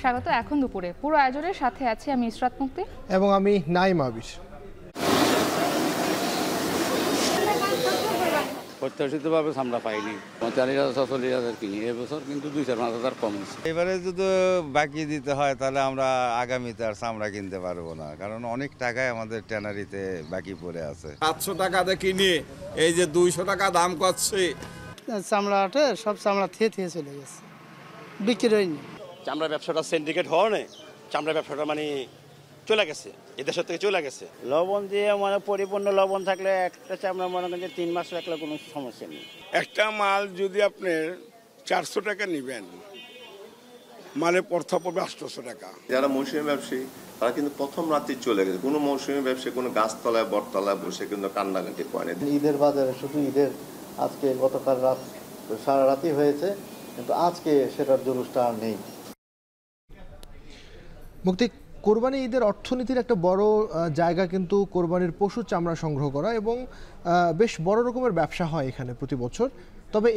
স্বাগত এখন দুপুরে পুরো আয়োজনের সাথে আছি আমি ইসরাত মুক্তি এবং আমি নাইম আবির। প্রত্যাশিতভাবে আমরা পাইনি 45,000-46,000 কিনি, এবছর কিন্তু 2-4,000 কম হচ্ছে। এবারে যদি বাকি দিতে হয় তাহলে আমরা আগামীতে আর চামড়া কিনতে পারবো না, কারণ অনেক টাকায় আমাদের ট্যানারিতে বাকি পড়ে আছে। 700 টাকাতে কিনে এই যে 200 টাকা দাম করছে, চামড়াটা সব চামড়া থেকে চলে গেছে, বিক্রি হয়নি। চামড়া ব্যবসাটা সিন্ডিকেট হওয়ার নেই, চামড়া ব্যবসাটা মানে চলে গেছে, এদেশের থেকে চলে গেছে। লবণ দিয়ে মানে পরিপূর্ণ লবণ থাকলে একটা চামড়া মনে করেন 3 মাস রাখলে কোনো সমস্যা নেই। একটা মাল যদি আপনি 400 টাকা নেবেন, মানে পড়তে পড়বে 800 টাকা। যারা মৌসুমী ব্যবসায়ী তারা কিন্তু প্রথম রাতেই চলে গেছে। কোনো মৌসুমী ব্যবসায়ী কোনো গাছতলায় বটতলায় বসে কিন্তু কান্নাকাটি করে না। ঈদের বাজারে শুধু ঈদের আজকে গতকাল রাত সারা রাতই হয়েছে, কিন্তু আজকে সেটার জুলুসটা আর নেই। মুক্তি, কোরবানি ঈদের অর্থনীতির একটা বড় জায়গা কিন্তু কোরবানির পশু চামড়া সংগ্রহ করা, এবং বেশ বড় রকমের ব্যবসা হয় এখানে প্রতি বছর। তবে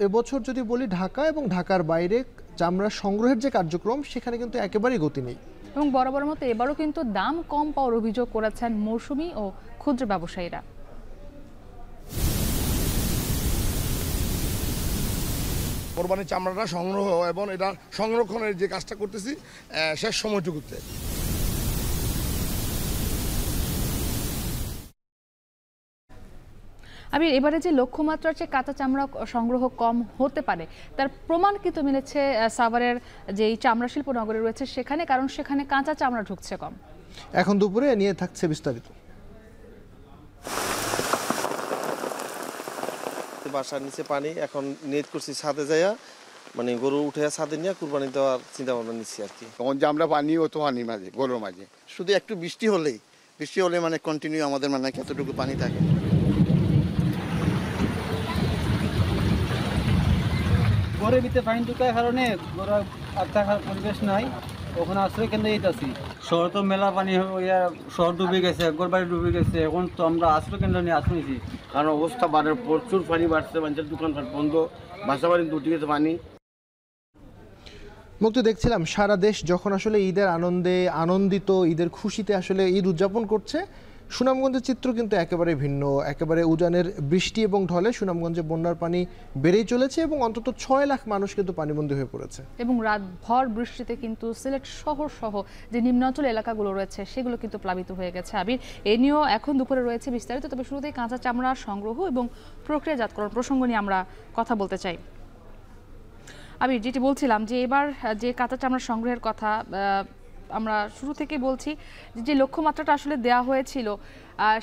এবছর যদি বলি, ঢাকা এবং ঢাকার বাইরে চামড়া সংগ্রহের যে কার্যক্রম সেখানে কিন্তু একেবারেই গতি নেই, এবং বরাবর মতো এবারও কিন্তু দাম কম পাওয়ার অভিযোগ করেছেন মৌসুমি ও ক্ষুদ্র ব্যবসায়ীরা। কোরবানির চামড়াটা সংগ্রহ এবং এটা সংরক্ষণের যে কাজটা করতেছি শেষ সময়টুকুতে। আমি এবারে যে লক্ষ্যমাত্রার চেয়ে কাঁচা চামড়া সংগ্রহ কম হতে পারে তার প্রমাণ কিন্তু মিলেছে সাভারের যে চামড়া শিল্প নগরে রয়েছে সেখানে, কারণ সেখানে কাঁচা চামড়া ঢুকছে কম। এখন দুপুরে নিয়ে থাকছে বিস্তারিত। বাসার নিচে পানি, এখন নেট করছি ছাদে যাইয়া, মানে গরু উঠে ছাদে নিয়ে কুরবানি দেওয়ার চিন্তা ভাবনা নিচ্ছি আর কি। তখন যে আমরা পানি ও তো পানি মাঝে গরুর মাঝে শুধু একটু বৃষ্টি হলে মানে কন্টিনিউ আমাদের মানে কতটুকু পানি থাকে। ঘরের ভিতরে পানি ঢুকার কারণে গরু আর থাকার পরিবেশ নাই, ওখানে আশ্রয় কেন্দ্রে যেতেছি। শহর তো মেলা পানি, শহর ডুবে গেছে, ঘরবাড়ি ডুবে গেছে, এখন তো আমরা আশ্রয় কেন্দ্র নিয়ে আশ্রয়ছি, কারণ অবস্থা বাড়ে, প্রচুর পানি বাড়ছে, মানুষের দোকানপাট বন্ধ, বাসা বাড়ি দুটি গেছে পানি। মুক্তি, দেখছিলাম সারা দেশ যখন আসলে ঈদের আনন্দিত, ঈদের খুশিতে আসলে ঈদ উদযাপন করছে, সুনামগঞ্জের চিত্র কিন্তু একেবারে ভিন্ন। একেবারে উজানের বৃষ্টি এবং ঢলে সুনামগঞ্জে বন্যার পানি বেড়েই চলেছে, এবং অন্তত 6 লাখ মানুষ কিন্তু পানিবন্দী হয়ে পড়েছে। এবং রাত ভর বৃষ্টিতে কিন্তু সিলেট শহর সহ যে নিম্নাঞ্চল এলাকাগুলো রয়েছে সেগুলো কিন্তু প্লাবিত হয়ে গেছে। আবির, এ নিয়েও এখন দুপুরে রয়েছে বিস্তারিত। তবে শুরুতেই কাঁচা চামড়ার সংগ্রহ এবং প্রক্রিয়াজাতকরণ প্রসঙ্গ নিয়ে আমরা কথা বলতে চাই। আবির, যেটি বলছিলাম যে এবার যে কাঁচা চামড়ার সংগ্রহের কথা আমরা শুরু থেকে বলছি, যে লক্ষ্যমাত্রাটা আসলে দেওয়া হয়েছিল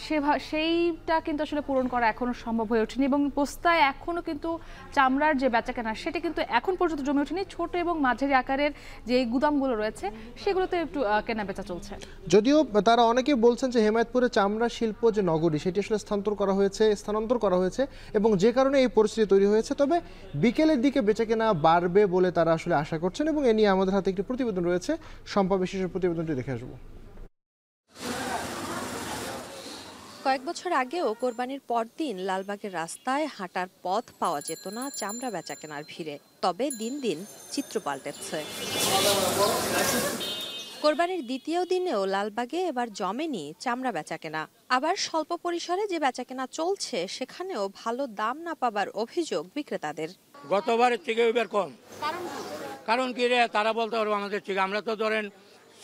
সেইটা কিন্তু আসলে পূরণ করা এখনো সম্ভব হয়ে ওঠেনি, এবং পোস্তায় এখনো কিন্তু চামড়ার যে বেচাকেনা সেটা কিন্তু এখন পর্যন্ত জমে ওঠেনি। ছোট এবং মাঝারি আকারের যে গুদামগুলো রয়েছে সেগুলোতে একটু কেনা বেচা চলছে। যদিও তারা অনেকেই বলছেন যে হেমায়েতপুরে চামড়া শিল্প যে নগরী সেটি আসলে স্থানান্তর করা হয়েছে এবং যে কারণে এই পরিস্থিতি তৈরি হয়েছে। তবে বিকেলের দিকে বেচাকেনা বাড়বে বলে তারা আসলে আশা করছেন, এবং এ নিয়ে আমাদের হাতে একটি প্রতিবেদন রয়েছে। সম্পা বিশেষের প্রতিবেদনটি দেখে আসবো। কয়েক বছর আগেও কোরবানির পরদিন লালবাগের রাস্তায় হাঁটার পথ পাওয়া যেত না চামড়া বেচাকেনার ভিড়ে। তবে দিন দিন চিত্র পাল্টেছে। কোরবানির দ্বিতীয় দিনেও লালবাগে এবার জমেনি চামড়া বেচাকেনা। আবার স্বল্প পরিসরে যে বেচাকেনা চলছে সেখানেও ভালো দাম না পাবার অভিযোগ বিক্রেতাদের। গতবারের থেকে এবার কম, কারণ কি রে তারা বলতে পারবো আমাদের থেকে। আমরা তো ধরেন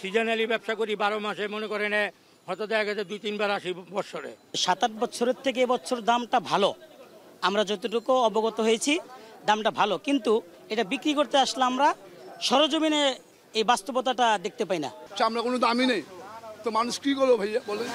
সিজনালি ব্যবসা করি, 12 মাসে, মনে করেন হয়তো দেখা গেছে 2-3 বার আসি বছরে। 7-8 বছরের থেকে এবছর দামটা ভালো, আমরা যতটুকু অবগত হয়েছি দামটা ভালো, কিন্তু এটা বিক্রি করতে আসলে আমরা সরজমিনে এই বাস্তবতাটা দেখতে পাই না। চামড়া কোনো দামই নেই, তো মানুষ কি করবো ভাইয়া বলেন।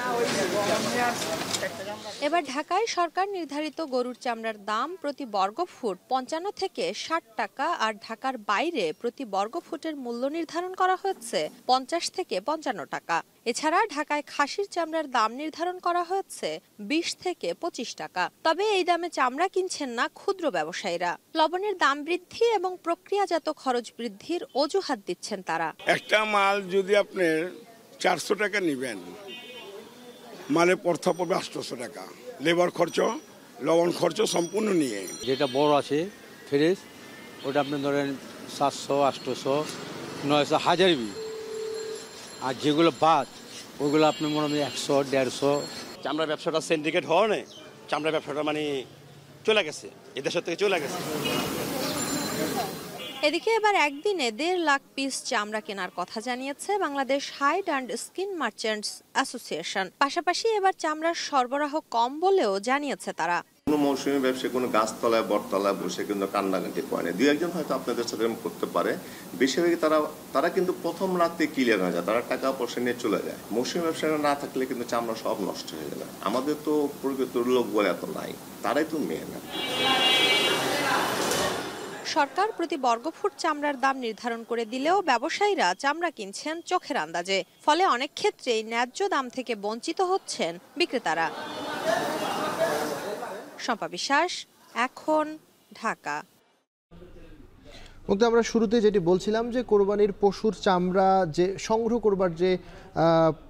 এবার ঢাকায় সরকার নির্ধারিত গরুর চামড়ার দাম প্রতি বর্গফুট 55 থেকে 60 টাকা, আর ঢাকার বাইরে প্রতি বর্গফুটের মূল্য নির্ধারণ করা হয়েছে 50 থেকে 55 টাকা। এছাড়া ঢাকায় খাসির চামড়ার দাম নির্ধারণ করা হয়েছে 20 থেকে 25 টাকা। তবে এই দামে চামড়া কিনছেন না ক্ষুদ্র ব্যবসায়ীরা। লবণের দাম বৃদ্ধি এবং প্রক্রিয়াজাত খরচ বৃদ্ধির অজুহাত দিচ্ছেন তারা। একটা মাল যদি আপনি 400 টাকা নেবেন, মানে পড়তে পড়বে 800 টাকা, লেবার খরচ, লবণ খরচ সম্পূর্ণ নিয়ে। যেটা বড় আছে ফ্রেশ, ওটা আপনি ধরেন 700, 800, 900 1000 আর যেগুলো বাদ ওগুলো আপনি মনে হয় 100 150। চামড়া ব্যবসাটা সিন্ডিকেট হওয়ার নেই, চামড়া ব্যবসাটা মানে চলে গেছে, এই দেশের থেকে চলে গেছে। এদিকে এবার একদিনে 1.5 লাখ পিস চামড়া কেনার কথা জানিয়েছে Bangladesh hide and skin merchants association. পাশাপাশি এবার চামড়ার সরবরাহ কম বলেও জানিয়েছে তারা। কোনো মৌসুমী ব্যবসায়ী কোনো গাছতলায় বটতলায় বসে কিন্তু কান্নাকাটি করে না। 2-1 হয়তো আপনাদের সাথে করতে পারে, বেশিরভাগই তারা কিন্তু প্রথম রাতে ক্লিয়ার হয়ে যায়, তারা টাকা পয়সা নিয়ে চলে যায়। মৌসুমী ব্যবসায়ীরা না থাকলে কিন্তু চামড়া সব নষ্ট হয়ে যাবে। আমাদের তো প্রকৃত লোক বলে এত নাই, তারাই তো মেন। সরকার প্রতি বর্গফুট চামড়ার দাম নির্ধারণ করে দিলেও ব্যবসায়ীরা চামড়া কিনছেন চোখের আন্দাজে, ফলে অনেক ক্ষেত্রেই ন্যায্য দাম থেকে বঞ্চিত হচ্ছেন বিক্রেতারা। শম্পা বিশ্বাস, এখন, ঢাকা। মুক্তা, আমরা শুরুতে যেটি বলছিলাম যে কোরবানির পশুর চামড়া যে সংগ্রহ করবার যে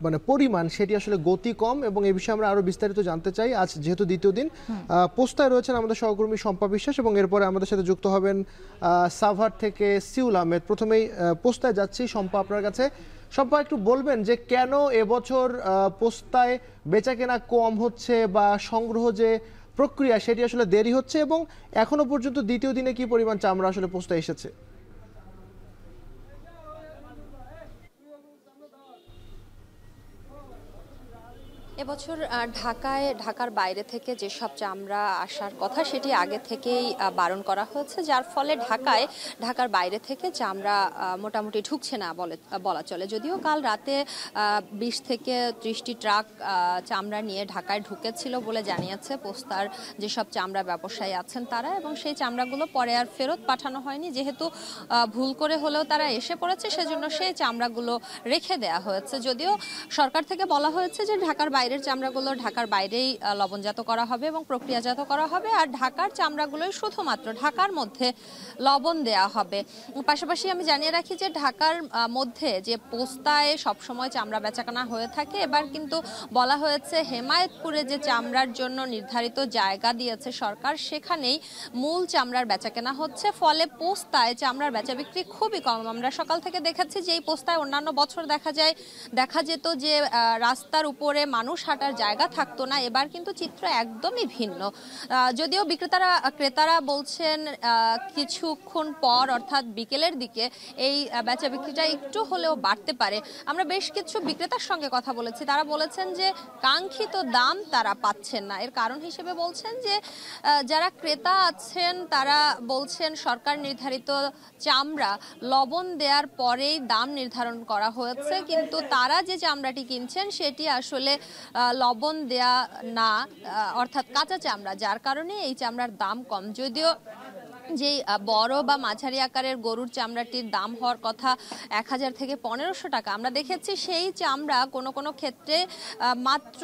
মানে পরিমাণ, সেটি আসলে গতি কম, এবং এই বিষয়ে আমরা আরো বিস্তারিত জানতে চাই। আজ যেহেতু দ্বিতীয় দিন, পোস্তায় রয়েছেন আমাদের সহকর্মী শম্পা বিশ্বাস, এবং এরপরে আমাদের সাথে যুক্ত হবেন সাভার থেকে সিউল আহমেদ। প্রথমেই পোস্তায় যাচ্ছি শম্পা, আপনার কাছে। শম্পা, একটু বলবেন যে কেন এবছর পোস্তায় বেচাকেনা কম হচ্ছে বা সংগ্রহ যে প্রক্রিয়া সেটি আসলে দেরি হচ্ছে, এবং এখনো পর্যন্ত দ্বিতীয় দিনে কি পরিমাণ চামড়া আসলে পোস্তায় এসেছে? এবছর ঢাকার বাইরে থেকে যেসব চামড়া আসার কথা সেটি আগে থেকেই বারণ করা হয়েছে, যার ফলে ঢাকার বাইরে থেকে চামড়া মোটামুটি ঢুকছে না বলা চলে। যদিও কাল রাতে 20 থেকে 30টি ট্রাক চামড়া নিয়ে ঢাকায় ঢুকেছিল বলে জানিয়েছে পোস্তার যেসব চামড়া ব্যবসায়ী আছেন তারা, এবং সেই চামড়াগুলো পরে আর ফেরত পাঠানো হয়নি। যেহেতু ভুল করে হলেও তারা এসে পড়েছে, সেজন্য সেই চামড়াগুলো রেখে দেয়া হয়েছে। যদিও সরকার থেকে বলা হয়েছে যে ঢাকার বাইরের চামড়াগুলো ঢাকার বাইরেই লবণজাত করা হবে এবং প্রক্রিয়াজাত করা হবে, আর ঢাকার চামড়াগুলোই শুধুমাত্র ঢাকার মধ্যে লবণ দেয়া হবে। পাশাপাশি আমি জানিয়ে রাখি যে ঢাকার মধ্যে যে পোস্তায় সবসময় চামড়া বেচাকেনা হয়ে থাকে, এবার কিন্তু বলা হয়েছে হেমায়েতপুরে যে চামড়ার জন্য নির্ধারিত জায়গা দিয়েছে সরকার, সেখানেই মূল চামড়ার বেচাকেনা হচ্ছে। ফলে পোস্তায় চামড়ার বেচা বিক্রি খুবই কম। আমরা সকাল থেকে দেখেছি যে এই পোস্তায় অন্যান্য বছর দেখা যেত যে রাস্তার উপরে মানুষ হাঁটার জায়গা থাকতো না, এবার কিন্তু চিত্র একদমই ভিন্ন। যদিও ক্রেতারা বলছেন কিছুক্ষণ পর অর্থাৎ বিকেলের দিকে এই বেচা বিক্রিটা একটু হলেও বাড়তে পারে। আমরা বেশ কিছু বিক্রেতার সঙ্গে কথা বলেছি, তারা বলেছেন যে কাঙ্ক্ষিত দাম তারা পাচ্ছেন না। এর কারণ হিসেবে বলছেন যে যারা ক্রেতা আছেন তারা বলছেন সরকার নির্ধারিত চামড়া লবণ দেওয়ার পরেই দাম নির্ধারণ করা হয়েছে, কিন্তু তারা যে চামড়াটি কিনছেন সেটি আসলে লবণ দেয়া না, অর্থাৎ কাঁচা চামড়া, যার কারণে এই চামড়ার দাম কম। যদিও যে বড় বা মাঝারি আকারের গরুর চামড়াটির দাম হওয়ার কথা 1000 থেকে 1500 টাকা, আমরা দেখেছি সেই চামড়া কোনো ক্ষেত্রে মাত্র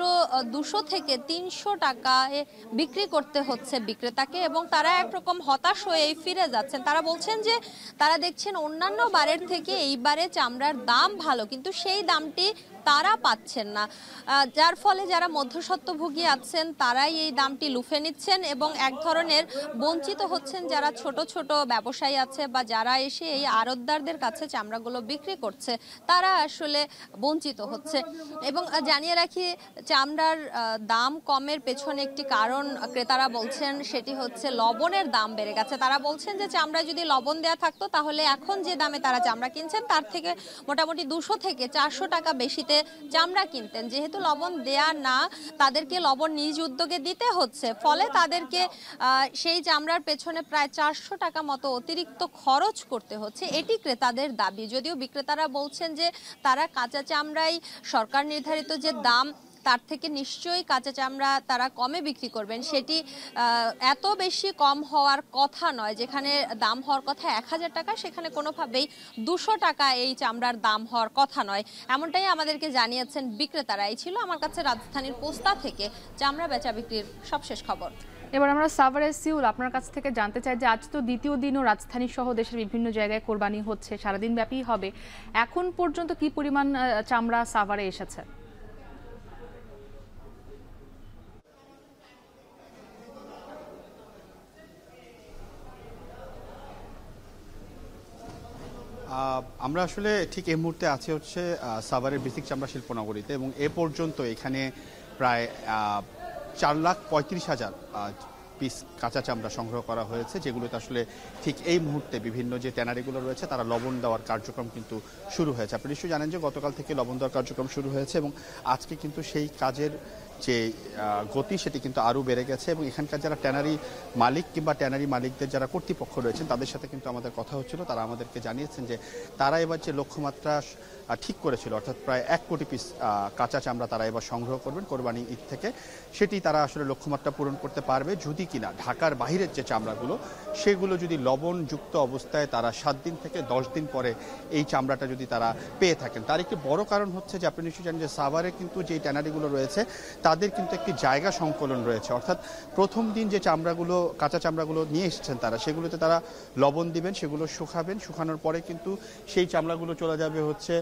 200 থেকে 300 টাকায় বিক্রি করতে হচ্ছে বিক্রেতাকে, এবং তারা একরকম হতাশ হয়ে ফিরে যাচ্ছেন। তারা বলছেন যে তারা দেখছেন অন্যান্য বারের থেকে এইবারে চামড়ার দাম ভালো, কিন্তু সেই দামটি তারা পাচ্ছেন না, যার ফলে যারা মধ্যস্বত্বভোগী আছেন তারাই এই দামটি লুফে নিচ্ছেন এবং এক ধরনের বঞ্চিত হচ্ছেন যারা ছোট ছোট ব্যবসায়ী আছে বা যারা এসে এই আড়তদারদের কাছে চামড়াগুলো বিক্রি করছে, তারা আসলে বঞ্চিত হচ্ছে। এবং জানিয়ে রাখি, চামড়ার দাম কমের পেছনে একটি কারণ ক্রেতারা বলছেন, সেটি হচ্ছে লবণের দাম বেড়ে গেছে। তারা বলছেন যে চামড়া যদি লবণ দেয়া থাকতো তাহলে এখন যে দামে তারা চামড়া কিনছেন তার থেকে মোটামুটি 200 থেকে 400 টাকা বেশিতে চামড়া কিনতেন। যেহেতু লবণ দেয়া না, তাদেরকে লবণ নিজ উদ্যোগে দিতে হচ্ছে, ফলে তাদেরকে সেই চামড়ার পেছনে প্রায় 400 টাকা মতো অতিরিক্ত খরচ করতে হচ্ছে। এটি ক্রেতাদের দাবি। যদিও বিক্রেতারা বলছেন যে তারা কাঁচা চামড়াই সরকার নির্ধারিত যে দাম তার থেকে নিশ্চয়ই কাঁচা চামড়া তারা কমে বিক্রি করবেন, সেটি এত বেশি কম হওয়ার কথা নয়। যেখানে দাম হওয়ার কথা 1000 টাকা, সেখানে কোনোভাবেই 200 টাকা এই চামড়ার দাম হওয়ার কথা নয়, এমনটাই আমাদেরকে জানিয়েছেন বিক্রেতারা। এই ছিল আমার কাছে রাজধানীর পোস্তা থেকে চামড়া বেচা বিক্রির সবশেষ খবর। এবার আমরা সাভারের সিউল আপনার কাছ থেকে জানতে চাই যে আজ তো দ্বিতীয় দিনও রাজধানী সহ দেশের বিভিন্ন জায়গায় কোরবানি হচ্ছে, সারাদিন ব্যাপী হবে। এখন পর্যন্ত কি পরিমাণ চামড়া সাভারে এসেছে? আমরা আসলে ঠিক এই মুহূর্তে আছি হচ্ছে সাভারের বেসিক চামড়া শিল্পনগরীতে এবং এ পর্যন্ত এখানে প্রায় 4,35,000 পিস কাঁচা চামড়া সংগ্রহ করা হয়েছে, যেগুলোতে আসলে ঠিক এই মুহূর্তে বিভিন্ন যে ট্যানারিগুলো রয়েছে তারা লবণ দেওয়ার কার্যক্রম কিন্তু শুরু হয়েছে। আপনি নিশ্চয়ই জানেন যে গতকাল থেকে লবণ দেওয়ার কার্যক্রম শুরু হয়েছে এবং আজকে কিন্তু সেই কাজের যে গতি সেটি কিন্তু আরও বেড়ে গেছে এবং এখানকার যারা ট্যানারি মালিক কিংবা ট্যানারি মালিকদের যারা কর্তৃপক্ষ রয়েছেন তাদের সাথে কিন্তু আমাদের কথা হচ্ছিল। তারা আমাদেরকে জানিয়েছেন যে তারা এবার যে লক্ষ্যমাত্রা ঠিক করেছিল, অর্থাৎ প্রায় 1 কোটি পিস কাঁচা চামড়া তারা এবার সংগ্রহ করবেন কোরবানি ঈদ থেকে, সেটি তারা আসলে লক্ষ্যমাত্রা পূরণ করতে পারবে যদি কিনা ঢাকার বাইরের যে চামড়াগুলো সেগুলো যদি লবণযুক্ত অবস্থায় তারা 7 দিন থেকে 10 দিন পরে এই চামড়াটা যদি তারা পেয়ে থাকেন। তার একটি বড় কারণ হচ্ছে যে আপনি নিশ্চয়ই জানেন যে সাভারে কিন্তু যে ট্যানারিগুলো রয়েছে তাদের কিন্তু একটি জায়গা সংকলন রয়েছে, অর্থাৎ প্রথম দিন যে চামড়াগুলো কাঁচা চামড়াগুলো নিয়ে এসেছেন তারা সেগুলোতে তারা লবণ দিবেন, সেগুলো শুকাবেন, শুকানোর পরে কিন্তু সেই চামড়াগুলো চলে যাবে হচ্ছে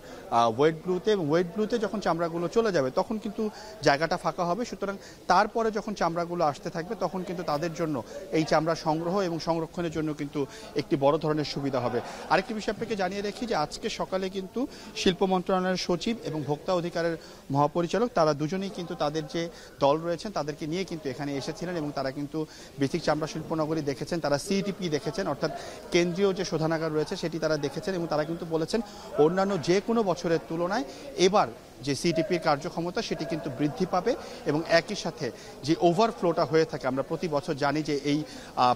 ওয়েট ব্লুতে এবং ওয়েট ব্লুতে যখন চামড়াগুলো চলে যাবে তখন কিন্তু জায়গাটা ফাঁকা হবে। সুতরাং তারপরে যখন চামড়াগুলো আসতে থাকবে তখন কিন্তু তাদের জন্য এই চামড়া সংগ্রহ এবং সংরক্ষণের জন্য কিন্তু একটি বড় ধরনের সুবিধা হবে। আরেকটি বিষয় আপনাকে জানিয়ে রাখি যে আজকে সকালে কিন্তু শিল্প মন্ত্রণালয়ের সচিব এবং ভোক্তা অধিকারের মহাপরিচালক তারা দুজনেই কিন্তু তাদের যে দল রয়েছেন তাদেরকে নিয়ে কিন্তু এখানে এসেছিলেন এবং তারা কিন্তু বেসিক চামড়া শিল্পনগরী দেখেছেন, তারা সিটিপি দেখেছেন, অর্থাৎ কেন্দ্রীয় যে শোধনাগার রয়েছে সেটি তারা দেখেছেন এবং তারা কিন্তু বলেছেন অন্যান্য যে কোনো বছরের তুলনায় এবার যে সিটিপির কার্যক্ষমতা সেটি কিন্তু বৃদ্ধি পাবে এবং একই সাথে যে ওভারফ্লোটা হয়ে থাকে, আমরা প্রতি বছর জানি যে এই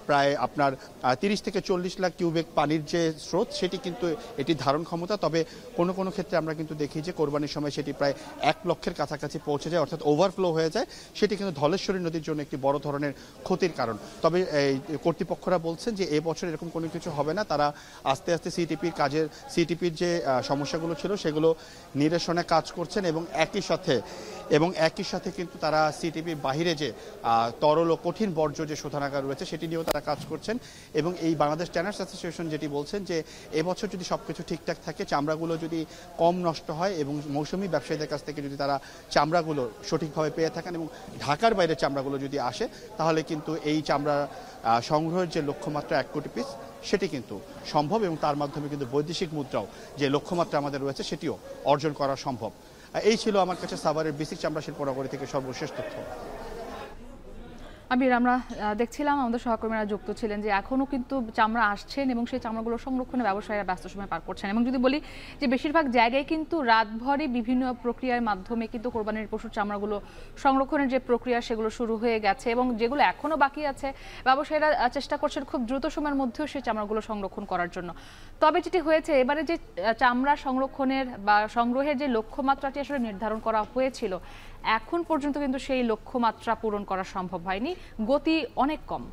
প্রায় আপনার 30 থেকে 40 লাখ কিউবেক পানির যে স্রোত সেটি কিন্তু এটি ধারণ ক্ষমতা, তবে কোনো কোনো ক্ষেত্রে আমরা কিন্তু দেখি যে কোরবানির সময় সেটি প্রায় 1 লক্ষের কাছাকাছি পৌঁছে যায়, অর্থাৎ ওভারফ্লো হয়ে যায়, সেটি কিন্তু ধলেশ্বরী নদীর জন্য একটি বড় ধরনের ক্ষতির কারণ। তবে এই কর্তৃপক্ষরা বলছেন যে এবছর এরকম কোনো কিছু হবে না, তারা আস্তে আস্তে সিটিপির যে সমস্যাগুলো ছিল সেগুলো নিরসনে কাজ করছে এবং একই সাথে কিন্তু তারা সিটিপি বাহিরে যে তরল ও কঠিন বর্জ্য যে শোধনাগার রয়েছে সেটি নিয়েও তারা কাজ করছেন এবং এই বাংলাদেশ ট্যানার্স অ্যাসোসিয়েশন যেটি বলছেন যে এবছর যদি সবকিছু ঠিকঠাক থাকে, চামড়াগুলো যদি কম নষ্ট হয় এবং মৌসুমী ব্যবসায়ীদের কাছ থেকে যদি তারা চামড়াগুলো সঠিকভাবে পেয়ে থাকেন এবং ঢাকার বাইরে চামড়াগুলো যদি আসে তাহলে কিন্তু এই চামড়া সংগ্রহের যে লক্ষ্যমাত্রা 1 কোটি পিস সেটি কিন্তু সম্ভব এবং তার মাধ্যমে কিন্তু বৈদেশিক মুদ্রাও যে লক্ষ্যমাত্রা আমাদের রয়েছে সেটিও অর্জন করা সম্ভব। এই ছিল আমার কাছে সাভারের বেসিক চামড়া শিল্পনগরী থেকে সর্বশেষ তথ্য। আবির, আমরা দেখছিলাম আমাদের সহকর্মীরা যুক্ত ছিলেন যে এখনও কিন্তু চামড়া আসছেন এবং সেই চামড়াগুলো সংরক্ষণে ব্যবসায়ীরা ব্যস্ত সময় পার করছেন এবং যদি বলি যে বেশিরভাগ জায়গায় কিন্তু রাতভরে বিভিন্ন প্রক্রিয়ার মাধ্যমে কিন্তু কোরবানির পশুর চামড়াগুলো সংরক্ষণের যে প্রক্রিয়া সেগুলো শুরু হয়ে গেছে এবং যেগুলো এখনও বাকি আছে ব্যবসায়ীরা চেষ্টা করছেন খুব দ্রুত সময়ের মধ্যেও সেই চামড়াগুলো সংরক্ষণ করার জন্য। তবে যেটি হয়েছে এবারে যে চামড়া সংরক্ষণের বা সংগ্রহের যে লক্ষ্যমাত্রাটি আসলে নির্ধারণ করা হয়েছিল এখন পর্যন্ত কিন্তু সেই লক্ষ্যমাত্রা পূরণ করা সম্ভব হয়নি, গতি অনেক কম।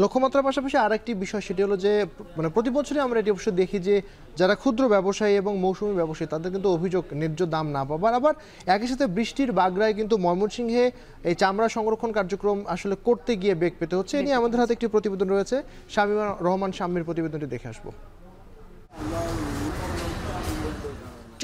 লক্ষ্যমাত্রার পাশাপাশি আরেকটি বিষয় সেটি হলো যে মানে প্রতি বছরই আমরা এটি অবশ্য দেখি যে যারা ক্ষুদ্র ব্যবসায়ী এবং মৌসুমী ব্যবসায়ী তাদের কিন্তু অভিযোগ ন্যায্য দাম না পাবার, আবার একই সাথে বৃষ্টির বাগড়ায় কিন্তু ময়মনসিংহে এই চামড়া সংরক্ষণ কার্যক্রম আসলে করতে গিয়ে বেগ পেতে হচ্ছে। এ নিয়ে আমাদের হাতে একটি প্রতিবেদন রয়েছে, শামীমা রহমান শাম্মীর প্রতিবেদনটি দেখে আসবো।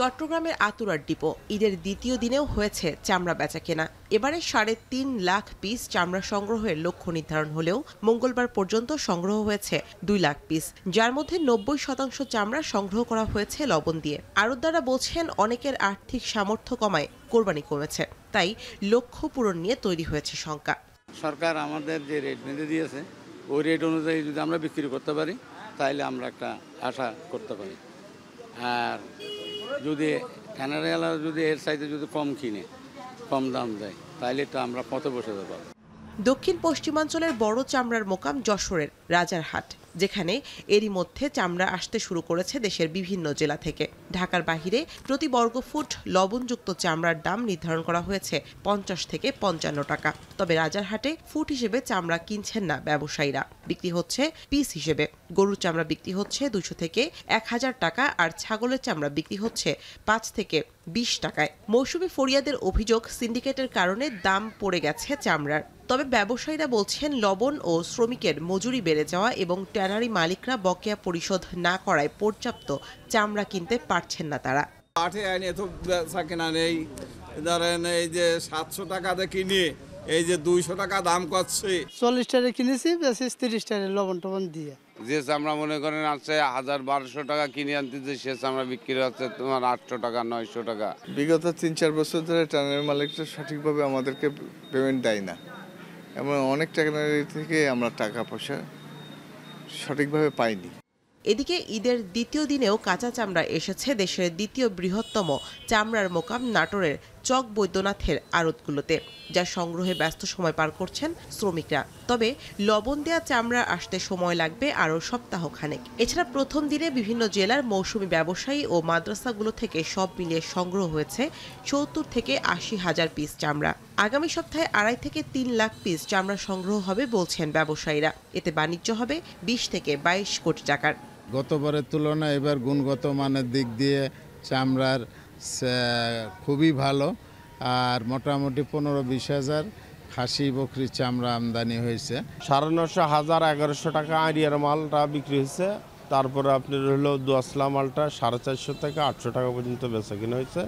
চট্টগ্রামের আতুরার ডিপো ঈদের দ্বিতীয় দিনেও হয়েছে চামড়া বেচা কেনা। এবারে 3.5 লাখ পিস চামড়া সংগ্রহের লক্ষ্য নির্ধারণ হলেও মঙ্গলবার পর্যন্ত সংগ্রহ হয়েছে 2 লাখ পিস, যার মধ্যে 90% চামড়া সংগ্রহ করা হয়েছে লবণ দিয়ে। আড়তদাররা বলছেন অনেকের আর্থিক সামর্থ্য কমায় কোরবানি কমেছে, তাই লক্ষ্য পূরণ নিয়ে তৈরি হয়েছে শঙ্কা। সরকার আমাদের যে রেট বেঁধে দিয়েছে ওই রেট অনুযায়ী যদি আমরা বিক্রি করতে পারি তাহলে আমরা একটা আশা করতে পারি, আর যদি ট্যানারিওয়ালা যদি এর সাইডে যদি কম কিনে কম দাম দেয় তাহলে তো আমরা পথে বসে যাবো। দক্ষিণ পশ্চিমাঞ্চলের বড় চামড়ার মোকাম যশোরের রাজারহাট, যেখানে এরই মধ্যে চামড়া আসতে শুরু করেছে দেশের বিভিন্ন জেলা থেকে। ঢাকার বাহিরে প্রতি বর্গফুট লবণযুক্ত চামড়ার দাম নির্ধারণ করা হয়েছে 50 থেকে 55 টাকা। তবে রাজারহাটে ফুট হিসেবে চামড়া কিনছেন না ব্যবসায়ীরা, বিক্রি হচ্ছে পিস হিসেবে। গরুর চামড়া বিক্রি হচ্ছে 200 থেকে 1000 টাকা আর ছাগলের চামড়া বিক্রি হচ্ছে 5 থেকে 20 টাকায়। মৌসুমি ফরিয়াদের অভিযোগ সিন্ডিকেটের কারণে দাম পড়ে গেছে চামড়ার। তবে ব্যবসায়ীরা বলছেন লবণ ও শ্রমিকের মজুরি বেড়ে যাওয়া এবং ট্যানারি মালিকরা বকেয়া পরিশোধ না করায় পর্যাপ্ত চামড়া কিনতে পারছেন না তারা। পাঠে আইন এত বেচা কেনা নেই, ধরেন এই যে 700 টাকাতে কিনে এই যে 200 টাকা দাম করছে। 40 টাকা কিনেছি, 30 টাকা লবণ টবণ দিয়ে যে চামড়া মনে করেন আছে 1000-1200 টাকা কিনে আনতেছে, সে চামড়া বিক্রি হচ্ছে তোমার 800 টাকা 900 টাকা। বিগত 3-4 বছর ধরে ট্যানারি মালিকরা সঠিকভাবে আমাদেরকে পেমেন্ট দেয় না, এমন অনেক ট্যানারি থেকে আমরা টাকা পয়সা সঠিকভাবে পাইনি। এদিকে ঈদের দ্বিতীয় দিনেও কাঁচা চামড়া এসেছে দেশের দ্বিতীয় বৃহত্তম চামড়ার মোকাম নাটোরের চক বৈদ্যনাথের আড়তগুলোতে, যা সংগ্রহে ব্যস্ত সময় পার করছেন শ্রমিকরা। তবে লবণ দেয়া চামড়া আসতে সময় লাগবে আরও সপ্তাহখানেক। এছাড়া প্রথম দিনে বিভিন্ন জেলার মৌসুমি ব্যবসায়ী ও মাদ্রাসাগুলো থেকে সব মিলিয়ে সংগ্রহ হয়েছে 70 থেকে 80 হাজার পিস চামড়া। আগামী সপ্তাহে 2.5 থেকে 3 লাখ পিস চামড়া সংগ্রহ হবে বলছেন ব্যবসায়ীরা। এতে বাণিজ্য হবে 20 থেকে 22 কোটি টাকার। গতবারের তুলনায় এবার গুণগত মানের দিক দিয়ে চামড়ার খুবই ভালো, আর মোটামুটি 15-20 হাজার খাসি বকরির চামড়া আমদানি হয়েছে। 950, 1000, 1100 টাকা আড়িয়ার মালটা বিক্রি হয়েছে। তারপরে আপনার হলো দোয়াশলা মালটা 450 থেকে 800 টাকা পর্যন্ত বেচা কিনা হয়েছে।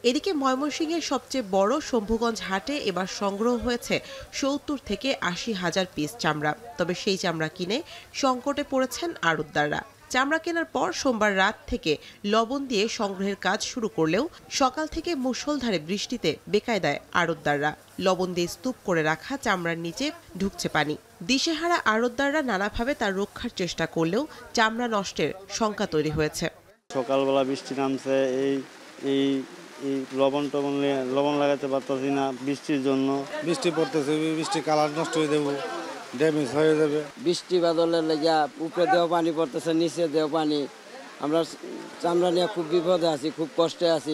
এদিকে ময়মনসিংহের সবচেয়ে বড় শম্ভুগঞ্জ হাটে এবার সংগ্রহ হয়েছে 70 থেকে 80 হাজার পিস চামড়া। তবে সেই চামড়া কিনে সংকটে পড়েছেন আড়তদাররা। চামড়া কেনার পর সোমবার রাত থেকে লবণ দিয়ে সংগ্রহের কাজ শুরু করলেও সকাল থেকে মুষলধারে বৃষ্টিতে বেকায়দায় আড়তদাররা। লবণ দিয়ে স্তূপ করে রাখা চামড়ার নিচে ঢুকছে পানি। দিশেহারা আড়তদাররা নানাভাবে তার রক্ষার চেষ্টা করলেও চামড়া নষ্টের শঙ্কা তৈরি হয়েছে। সকালবেলা বৃষ্টি নামছে, এই লবণ লাগাতে পারতেছি না বৃষ্টির জন্য। বৃষ্টি পড়তেছে, বৃষ্টি কালার নষ্ট হয়ে যাবো, ড্যামেজ হয়ে যাবে। বৃষ্টি বাদলের লেগে উপরে দেওয়া পানি পড়তেছে, নিচে দেওয়া পানি। আমরা চামড়া নিয়ে খুব বিপদে আছি, খুব কষ্টে আছি।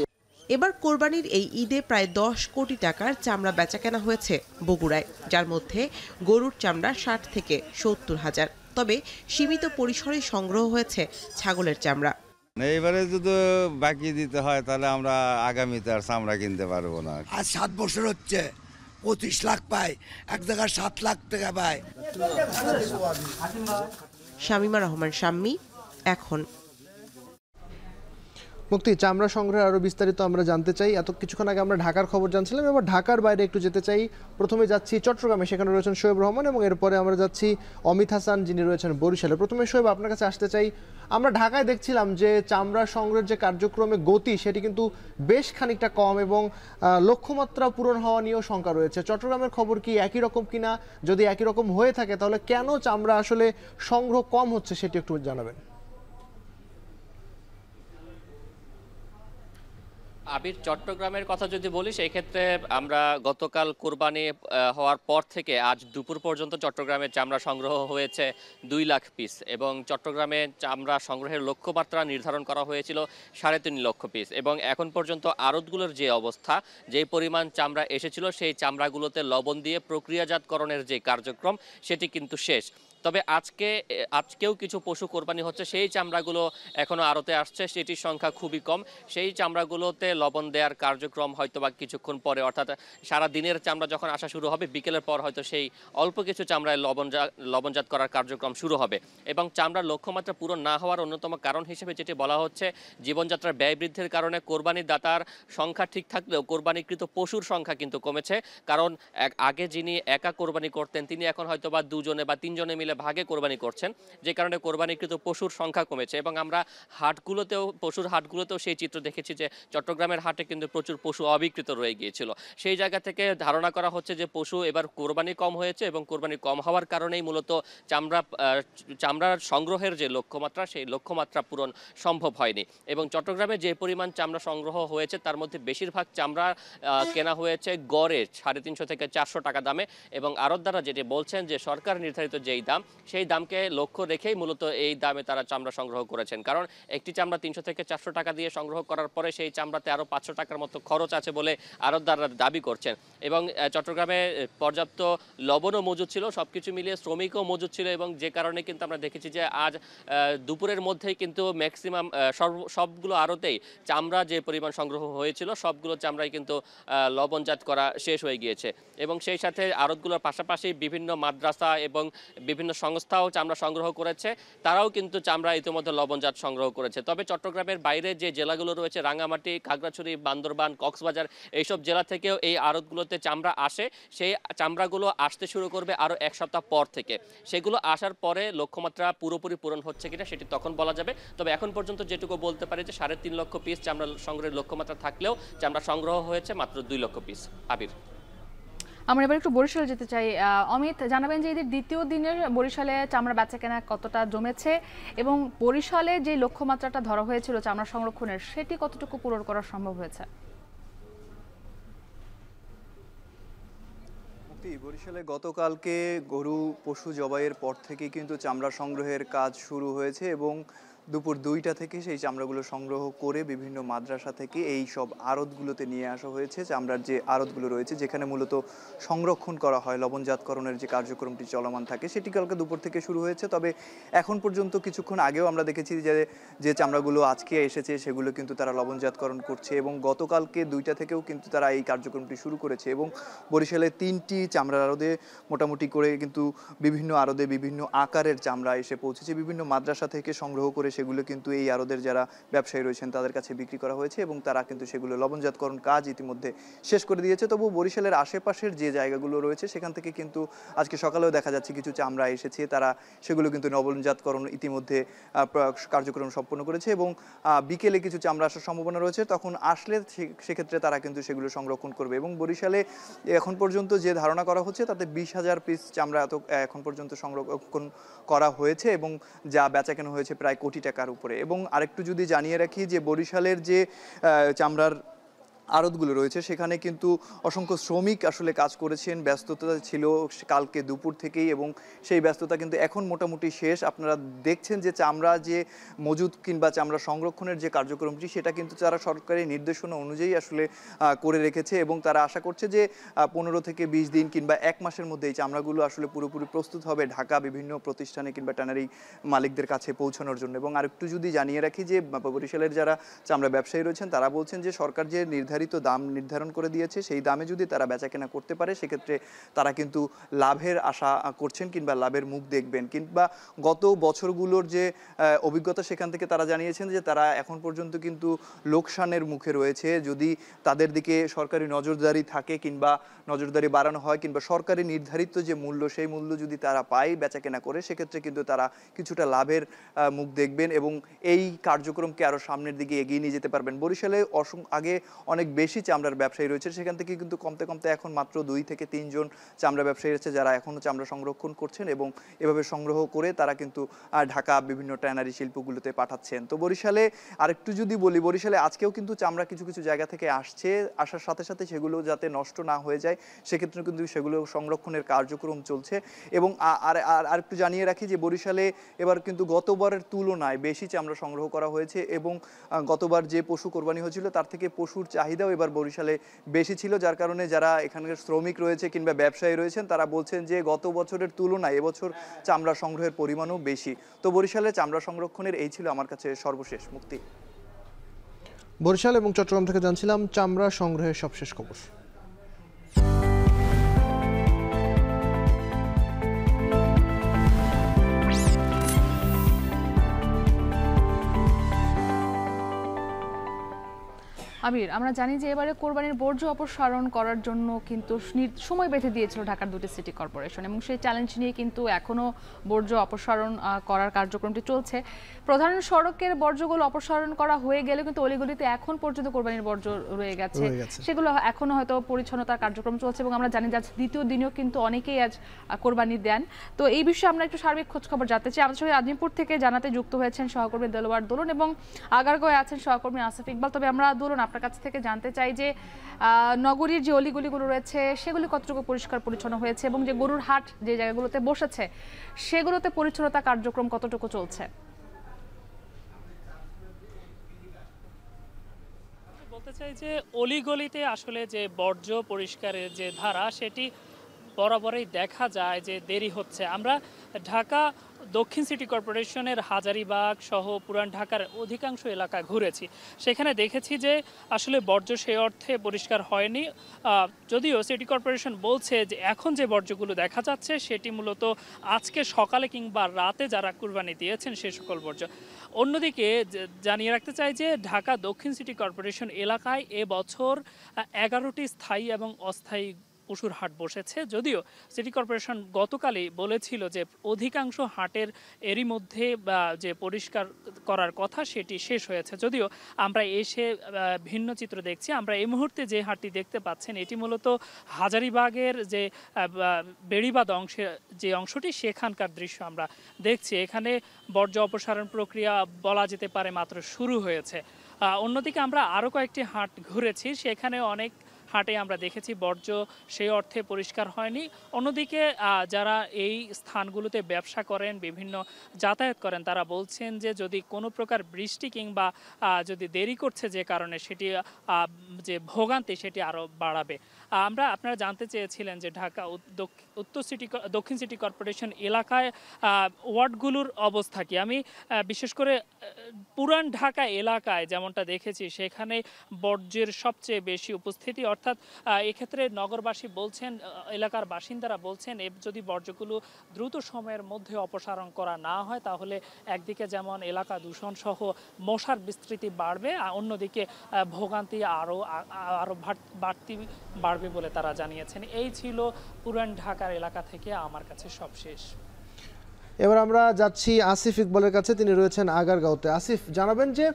এবার কোরবানির এই ঈদে প্রায় 10 কোটি টাকার চামড়া বেচাকেনা হয়েছে বগুড়ায়, যার মধ্যে গরুর চামড়া 60 থেকে 70 হাজার। তবে সীমিত পরিসরে সংগ্রহ হয়েছে ছাগলের চামড়া। এইবারে যদি বাকি দিতে হয় তাহলে আমরা আগামীতে আর চামড়া কিনতে পারবো না। আজ 7 বছর হচ্ছে 25 লাখ পাই, এক জায়গায় 7 লাখ টাকা পাই। শামীমা রহমান শাম্মী, এখন। মুক্তি, চামড়া সংগ্রহে আরও বিস্তারিত আমরা জানতে চাই। কিছুক্ষণ আগে আমরা ঢাকার খবর জানছিলাম, এবার ঢাকার বাইরে একটু যেতে চাই। প্রথমে যাচ্ছি চট্টগ্রামে, সেখানে রয়েছেন শোয়েব রহমান, এবং এরপরে আমরা যাচ্ছি অমিত হাসান, যিনি রয়েছেন বরিশালে। প্রথমে শোয়েব, আপনার কাছে আসতে চাই। আমরা ঢাকায় দেখছিলাম যে চামড়া সংগ্রহের যে কার্যক্রমে গতি, সেটি কিন্তু বেশ খানিকটা কম, এবং লক্ষ্যমাত্রা পূরণ হওয়া নিয়েও শঙ্কা রয়েছে। চট্টগ্রামের খবর কি একই রকম কিনা? যদি একই রকম হয়ে থাকে তাহলে কেন চামড়া আসলে সংগ্রহ কম হচ্ছে সেটি একটু জানাবেন। আবির, চট্টগ্রামের কথা যদি বলি, সেই ক্ষেত্রে আমরা গতকাল কোরবানি হওয়ার পর থেকে আজ দুপুর পর্যন্ত চট্টগ্রামে চামড়া সংগ্রহ হয়েছে 2 লাখ পিস, এবং চট্টগ্রামে চামড়া সংগ্রহের লক্ষ্যমাত্রা নির্ধারণ করা হয়েছিল 3.5 লক্ষ পিস। এবং এখন পর্যন্ত আড়তগুলোর যে অবস্থা, যে পরিমাণ চামড়া এসেছিল, সেই চামড়াগুলোতে লবণ দিয়ে প্রক্রিয়াজাতকরণের যে কার্যক্রম, সেটি কিন্তু শেষ। তবে আজকেও কিছু পশু কোরবানি হচ্ছে, সেই চামড়াগুলো এখনও আড়তে আসছে, সেটির সংখ্যা খুবই কম। সেই চামড়াগুলোতে লবণ দেওয়ার কার্যক্রম হয়তো বা কিছুক্ষণ পরে, অর্থাৎ সারা দিনের চামড়া যখন আসা শুরু হবে, বিকেলের পর হয়তো সেই অল্প কিছু চামড়ায় লবণজাত করার কার্যক্রম শুরু হবে। এবং চামড়ার লক্ষ্যমাত্রা পূরণ না হওয়ার অন্যতম কারণ হিসেবে যেটি বলা হচ্ছে, জীবনযাত্রার ব্যয় বৃদ্ধির কারণে কোরবানির দাতার সংখ্যা ঠিক থাকলেও কোরবানিকৃত পশুর সংখ্যা কিন্তু কমেছে। কারণ আগে যিনি একা কোরবানি করতেন, তিনি এখন হয়তো বা 2 জনে বা 3 জনে মিলে ভাগে কোরবানি করছেন, যে কারণে কোরবানিকৃত পশুর সংখ্যা কমেছে। এবং আমরা পশুর হাটগুলোতেও সেই চিত্র দেখেছি যে চট্টগ্রামের হাটে কিন্তু প্রচুর পশু অবিকৃত রয়ে গিয়েছিল। সেই জায়গা থেকে ধারণা করা হচ্ছে যে পশু এবার কোরবানি কম হয়েছে, এবং কোরবানি কম হওয়ার কারণেই মূলত চামড়ার সংগ্রহের যে লক্ষ্যমাত্রা, সেই লক্ষ্যমাত্রা পূরণ সম্ভব হয়নি। এবং চট্টগ্রামে যে পরিমাণ চামড়া সংগ্রহ হয়েছে, তার মধ্যে বেশিরভাগ চামড়া কেনা হয়েছে গড়ে 350 থেকে 400 টাকা দামে। এবং আড়তদাররা যেটি বলছেন যে সরকার নির্ধারিত যেই দাম, সেই দামকে লক্ষ্য রেখেই মূলত এই দামে তারা চামড়া সংগ্রহ করেছেন। কারণ একটি চামড়া 300 থেকে 400 টাকা দিয়ে সংগ্রহ করার পরে সেই চামড়াতে আরও 500 টাকার মতো খরচ আছে বলে আড়তদাররা দাবি করছেন। এবং চট্টগ্রামে পর্যাপ্ত লবণও মজুদ ছিল, সবকিছু মিলিয়ে শ্রমিকও মজুদ ছিল, এবং যে কারণে কিন্তু আমরা দেখেছি যে আজ দুপুরের মধ্যেই কিন্তু ম্যাক্সিমাম সবগুলো আড়তেই চামড়া যে পরিমাণ সংগ্রহ হয়েছিল, সবগুলো চামড়াই কিন্তু লবণজাত করা শেষ হয়ে গিয়েছে। এবং সেই সাথে আড়তগুলোর পাশাপাশি বিভিন্ন মাদ্রাসা এবং বিভিন্ন বিভিন্ন সংস্থাও চামড়া সংগ্রহ করেছে, তারাও কিন্তু চামড়া ইতিমধ্যে লবণজাত সংগ্রহ করেছে। তবে চট্টগ্রামের বাইরে যে জেলাগুলো রয়েছে, রাঙামাটি, খাগড়াছড়ি, বান্দরবান, কক্সবাজার, এইসব জেলা থেকেও এই আড়তগুলোতে চামড়া আসে। সেই চামড়াগুলো আসতে শুরু করবে আরও এক সপ্তাহ পর থেকে। সেগুলো আসার পরে লক্ষ্যমাত্রা পুরোপুরি পূরণ হচ্ছে কিনা সেটি তখন বলা যাবে। তবে এখন পর্যন্ত যেটুকু বলতে পারি যে 3.5 লক্ষ পিস চামড়া সংগ্রহের লক্ষ্যমাত্রা থাকলেও চামড়া সংগ্রহ হয়েছে মাত্র 2 লক্ষ পিস। আবির, আমরা এবার একটু বরিশালে যেতে চাই। অমিত, জানাবেন যে এদের দ্বিতীয় দিনের বরিশালে চামড়া বেচাকেনা কতটা জমেছে এবং বরিশালে যে লক্ষ্যমাত্রাটা ধরা হয়েছিল চামড়া সংরক্ষণের সেটি কতটুকু পূরণ করা সম্ভব হয়েছে? বরিশালে গতকালকে গরু পশু জবাইয়ের পর থেকে কিন্তু চামড়া সংগ্রহের কাজ শুরু হয়েছে এবং দুপুর 2টা থেকে সেই চামড়াগুলো সংগ্রহ করে বিভিন্ন মাদ্রাসা থেকে এই সব আড়তগুলোতে নিয়ে আসা হয়েছে। চামড়ার যে আড়তগুলো রয়েছে যেখানে মূলত সংরক্ষণ করা হয়, লবণজাতকরণের যে কার্যক্রমটি চলমান থাকে সেটি কালকে দুপুর থেকে শুরু হয়েছে। তবে এখন পর্যন্ত কিছুক্ষণ আগেও আমরা দেখেছি যে চামড়াগুলো আজকে এসেছে সেগুলো কিন্তু তারা লবণজাতকরণ করছে এবং গতকালকে 2টা থেকেও কিন্তু তারা এই কার্যক্রমটি শুরু করেছে এবং বরিশালে 3টি চামড়ার আড়তে মোটামুটি করে কিন্তু বিভিন্ন আড়তে বিভিন্ন আকারের চামড়া এসে পৌঁছেছে। বিভিন্ন মাদ্রাসা থেকে সংগ্রহ করে সেগুলো কিন্তু এই আড়তের যারা ব্যবসায়ী রয়েছেন তাদের কাছে বিক্রি করা হয়েছে এবং তারা কিন্তু সেগুলো লবণজাতকরণ কাজ ইতিমধ্যে শেষ করে দিয়েছে। তবু বরিশালের আশেপাশের যে জায়গাগুলো রয়েছে সেখান থেকে কিন্তু আজকে সকালেও দেখা যাচ্ছে কিছু চামড়া এসেছে, তারা সেগুলো কিন্তু লবণজাতকরণ ইতিমধ্যে কার্যক্রম সম্পন্ন করেছে এবং বিকেলে কিছু চামড়া আসার সম্ভাবনা রয়েছে। তখন আসলে সেক্ষেত্রে তারা কিন্তু সেগুলো সংরক্ষণ করবে এবং বরিশালে এখন পর্যন্ত যে ধারণা করা হচ্ছে তাতে 20,000 পিস চামড়া এখন পর্যন্ত সংরক্ষণ করা হয়েছে এবং যা বেচাকেনা হয়েছে প্রায় কোটি টাকার উপরে। এবং আরেকটু যদি জানিয়ে রাখি যে বরিশালের যে চামড়ার আড়তগুলো রয়েছে সেখানে কিন্তু অসংখ্য শ্রমিক আসলে কাজ করেছেন, ব্যস্ততা ছিল কালকে দুপুর থেকেই এবং সেই ব্যস্ততা কিন্তু এখন মোটামুটি শেষ। আপনারা দেখছেন যে চামড়া যে মজুদ কিংবা চামড়া সংরক্ষণের যে কার্যক্রমটি সেটা কিন্তু তারা সরকারি নির্দেশনা অনুযায়ী আসলে করে রেখেছে এবং তারা আশা করছে যে 15 থেকে 20 দিন কিংবা 1 মাসের মধ্যে এই চামড়াগুলো আসলে পুরোপুরি প্রস্তুত হবে ঢাকা বিভিন্ন প্রতিষ্ঠানে কিংবা ট্যানারি মালিকদের কাছে পৌঁছানোর জন্য। এবং আরেকটু যদি জানিয়ে রাখি যে বরিশালের যারা চামড়া ব্যবসায়ী রয়েছেন তারা বলছেন যে সরকার যে দাম নির্ধারণ করে দিয়েছে সেই দামে যদি তারা বেচাকেনা করতে পারে সেক্ষেত্রে তারা কিন্তু লাভের আশা করছেন কিংবা লাভের মুখ দেখবেন। কিংবা গত বছরগুলোর যে অভিজ্ঞতা সেখান থেকে তারা জানিয়েছেন যে তারা এখন পর্যন্ত কিন্তু লোকসানের মুখে রয়েছে। যদি তাদের দিকে সরকারি নজরদারি থাকে কিংবা নজরদারি বাড়ানো হয় কিংবা সরকারি নির্ধারিত যে মূল্য সেই মূল্য যদি তারা পায় বেচাকেনা করে সেক্ষেত্রে কিন্তু তারা কিছুটা লাভের মুখ দেখবেন এবং এই কার্যক্রমকে আরও সামনের দিকে এগিয়ে নিয়ে যেতে পারবেন। বরিশালে আগে অনেক বেশি চামড়ার ব্যবসায়ী রয়েছে, সেখান থেকে কিন্তু কমতে কমতে এখন মাত্র 2 থেকে 3 জন চামড়া ব্যবসায়ী রয়েছে যারা এখনও চামড়া সংরক্ষণ করছেন এবং এভাবে সংগ্রহ করে তারা কিন্তু ঢাকা বিভিন্ন ট্যানারি শিল্পগুলোতে পাঠাচ্ছেন। তো বরিশালে আরেকটু যদি বলি, বরিশালে আজকেও কিন্তু চামড়া কিছু কিছু জায়গা থেকে আসার সাথে সাথে সেগুলো যাতে নষ্ট না হয়ে যায় সেক্ষেত্রে কিন্তু সেগুলো সংরক্ষণের কার্যক্রম চলছে। এবং আর একটু জানিয়ে রাখি যে বরিশালে এবার কিন্তু গতবারের তুলনায় বেশি চামড়া সংগ্রহ করা হয়েছে এবং গতবার যে পশু কোরবানি হয়েছিল তার থেকে পশুর চাহিদাও এবার বরিশালে বেশি ছিল, যার কারণে যারা এখানকার শ্রমিক রয়েছে কিংবা ব্যবসায়ী রয়েছেন তারা বলছেন যে গত বছরের তুলনায় এবছর চামড়া সংগ্রহের পরিমাণও বেশি। তো বরিশালে চামড়া সংরক্ষণের এই ছিল আমার কাছে সর্বশেষ। মুক্তি, বরিশাল এবং চট্টগ্রাম থেকে জানছিলাম চামড়া সংগ্রহের সবশেষ খবর। আবির, আমরা জানি যে এবারে কোরবানির বর্জ্য অপসারণ করার জন্য কিন্তু সময় বেঁধে দিয়েছিল ঢাকার 2টি সিটি কর্পোরেশন এবং সেই চ্যালেঞ্জ নিয়ে কিন্তু এখনও বর্জ্য অপসারণ করার কার্যক্রমটি চলছে। প্রধান সড়কের বর্জ্যগুলো অপসারণ করা হয়ে গেলে কিন্তু অলিগলিতে এখন পর্যন্ত কোরবানির বর্জ্য রয়ে গেছে, সেগুলো এখনও হয়তো পরিচ্ছন্নতার কার্যক্রম চলছে এবং আমরা জানি যে আজ দ্বিতীয় দিনেও কিন্তু অনেকেই আজ কোরবানি দেন। তো এই বিষয়ে আমরা একটু সার্বিক খোঁজখবর জানতে চাই। আমাদের সঙ্গে আজিমপুর থেকে জানাতে যুক্ত হয়েছেন সহকর্মী দেলোয়ার দোলন এবং আগারগাঁওয়ে আছেন সহকর্মী আসিফ ইকবাল। তবে আমরা দোলন আপনার কাছ থেকে জানতে চাই যে নগরীর যে অলিগলিগুলো রয়েছে সেগুলি কতটুকু পরিষ্কার পরিচ্ছন্ন হয়েছে এবং যে গরুর হাট যে জায়গাগুলোতে বসেছে সেগুলোতে পরিচ্ছন্নতা কার্যক্রম কতটুকু চলছে? বলতে চাই যে অলিগলিতে আসলে যে বর্জ্য পরিষ্কারের যে ধারা সেটি বরাবরই দেখা যায় যে দেরি হচ্ছে। আমরা ঢাকা দক্ষিণ সিটি কর্পোরেশনের হাজারীবাগ সহ পুরান ঢাকার অধিকাংশ এলাকা ঘুরেছি, সেখানে দেখেছি যে আসলে বর্জ্য সেই অর্থে পরিষ্কার হয়নি। যদিও সিটি কর্পোরেশন বলছে যে এখন যে বর্জ্যগুলো দেখা যাচ্ছে সেটি মূলত আজকে সকালে কিংবা রাতে যারা কুরবানি দিয়েছেন সে সকল বর্জ্য। অন্যদিকে জানিয়ে রাখতে চাই যে ঢাকা দক্ষিণ সিটি কর্পোরেশন এলাকায় এবছর 11টি স্থায়ী এবং অস্থায়ী পশুর হাট বসেছে। যদিও সিটি কর্পোরেশন গতকালই বলেছিল যে অধিকাংশ হাটের এরই মধ্যে যে পরিষ্কার করার কথা সেটি শেষ হয়েছে। যদিও আমরা এসে ভিন্ন চিত্র দেখছি। আমরা এই মুহূর্তে যে হাটটি দেখতে পাচ্ছেন এটি মূলত হাজারীবাগের যে বেড়িবাঁধ অংশে যে অংশটি সেখানকার দৃশ্য আমরা দেখছি। এখানে বর্জ্য অপসারণ প্রক্রিয়া বলা যেতে পারে মাত্র শুরু হয়েছে। অন্যদিকে আমরা আরও কয়েকটি হাট ঘুরেছি, সেখানে অনেক হাটে আমরা দেখেছি বর্জ্য সেই অর্থে পরিষ্কার হয়নি। অন্যদিকে যারা এই স্থানগুলোতে ব্যবসা করেন, বিভিন্ন যাতায়াত করেন, তারা বলছেন যে যদি কোনো প্রকার বৃষ্টি কিংবা যদি দেরি করছে যে কারণে সেটি যে ভোগান্তি সেটি আরও বাড়াবে। আপনারা জানতে চেয়েছিলেন যে ঢাকা দক্ষিণ সিটি কর্পোরেশন এলাকায় ওয়ার্ডগুলোর অবস্থা কি। আমি বিশেষ করে পুরান ঢাকা এলাকায় যেমনটা দেখেছি সেখানে বর্জ্যের সবচেয়ে বেশি উপস্থিতি। অর্থাৎ এক্ষেত্রে নগরবাসী বলছেন, এলাকার বাসিন্দারা বলছেন যদি বর্জ্যগুলো দ্রুত সময়ের মধ্যে অপসারণ করা না হয় তাহলে একদিকে যেমন এলাকা দূষণ সহ মশার বিস্তৃতি বাড়বে, অন্যদিকে ভোগান্তি আরও বাড়বে বলে তারা জানিয়েছেন। এই ছিল পুরান ঢাকার এলাকা থেকে আমার কাছে সবশেষ। এবার আমরা যাচ্ছি আসিফ ইকবালের কাছে, তিনি রয়েছেন আগারগাঁওতে। আসিফ, জানাবেন যে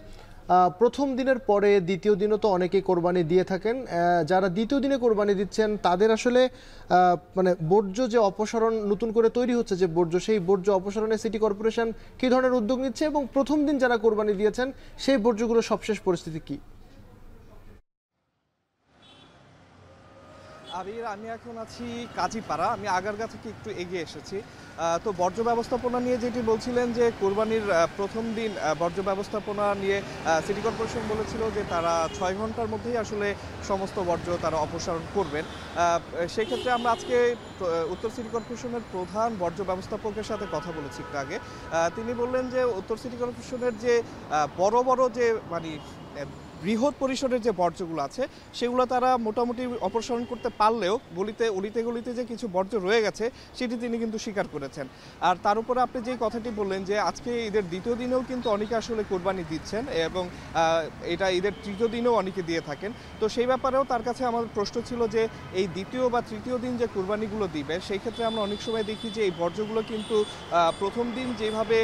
প্রথম দিনের পরে দ্বিতীয় দিনও তো অনেকেই কোরবানি দিয়ে থাকেন, যারা দ্বিতীয় দিনে কোরবানি দিচ্ছেন তাদের আসলে মানে বর্জ্য যে অপসারণ নতুন করে তৈরি হচ্ছে যে বর্জ্য, সেই বর্জ্য অপসারণে সিটি কর্পোরেশন কী ধরনের উদ্যোগ নিচ্ছে এবং প্রথম দিন যারা কোরবানি দিয়েছেন সেই বর্জ্যগুলোর সবশেষ পরিস্থিতি কী? আমি এখন আছি কাজীপাড়া, আমি আগারগাঁ থেকে একটু এগিয়ে এসেছি। তো বর্জ্য ব্যবস্থাপনা নিয়ে যেটি বলছিলেন যে কোরবানির প্রথম দিন বর্জ্য ব্যবস্থাপনা নিয়ে সিটি কর্পোরেশন বলেছিল যে তারা 6 ঘন্টার মধ্যেই আসলে সমস্ত বর্জ্য তারা অপসারণ করবেন। সেক্ষেত্রে আমরা আজকে উত্তর সিটি কর্পোরেশনের প্রধান বর্জ্য ব্যবস্থাপকের সাথে কথা বলেছি একটু আগে। তিনি বললেন যে উত্তর সিটি কর্পোরেশনের যে বড় বড় যে মানে বৃহৎ পরিসরের যে বর্জ্যগুলো আছে সেগুলো তারা মোটামুটি অপসারণ করতে পারলেও গলিতে যে কিছু বর্জ্য রয়ে গেছে সেটি তিনি কিন্তু স্বীকার করেছেন। আর তার উপরে আপনি যে কথাটি বললেন যে আজকে ঈদের দ্বিতীয় দিনেও কিন্তু অনেকে আসলে কোরবানি দিচ্ছেন এবং এটা ঈদের তৃতীয় দিনেও অনেকে দিয়ে থাকেন। তো সেই ব্যাপারেও তার কাছে আমার প্রশ্ন ছিল যে এই দ্বিতীয় বা তৃতীয় দিন যে কোরবানিগুলো দিবে সেই ক্ষেত্রে আমরা অনেক সময় দেখি যে এই বর্জ্যগুলো কিন্তু প্রথম দিন যেভাবে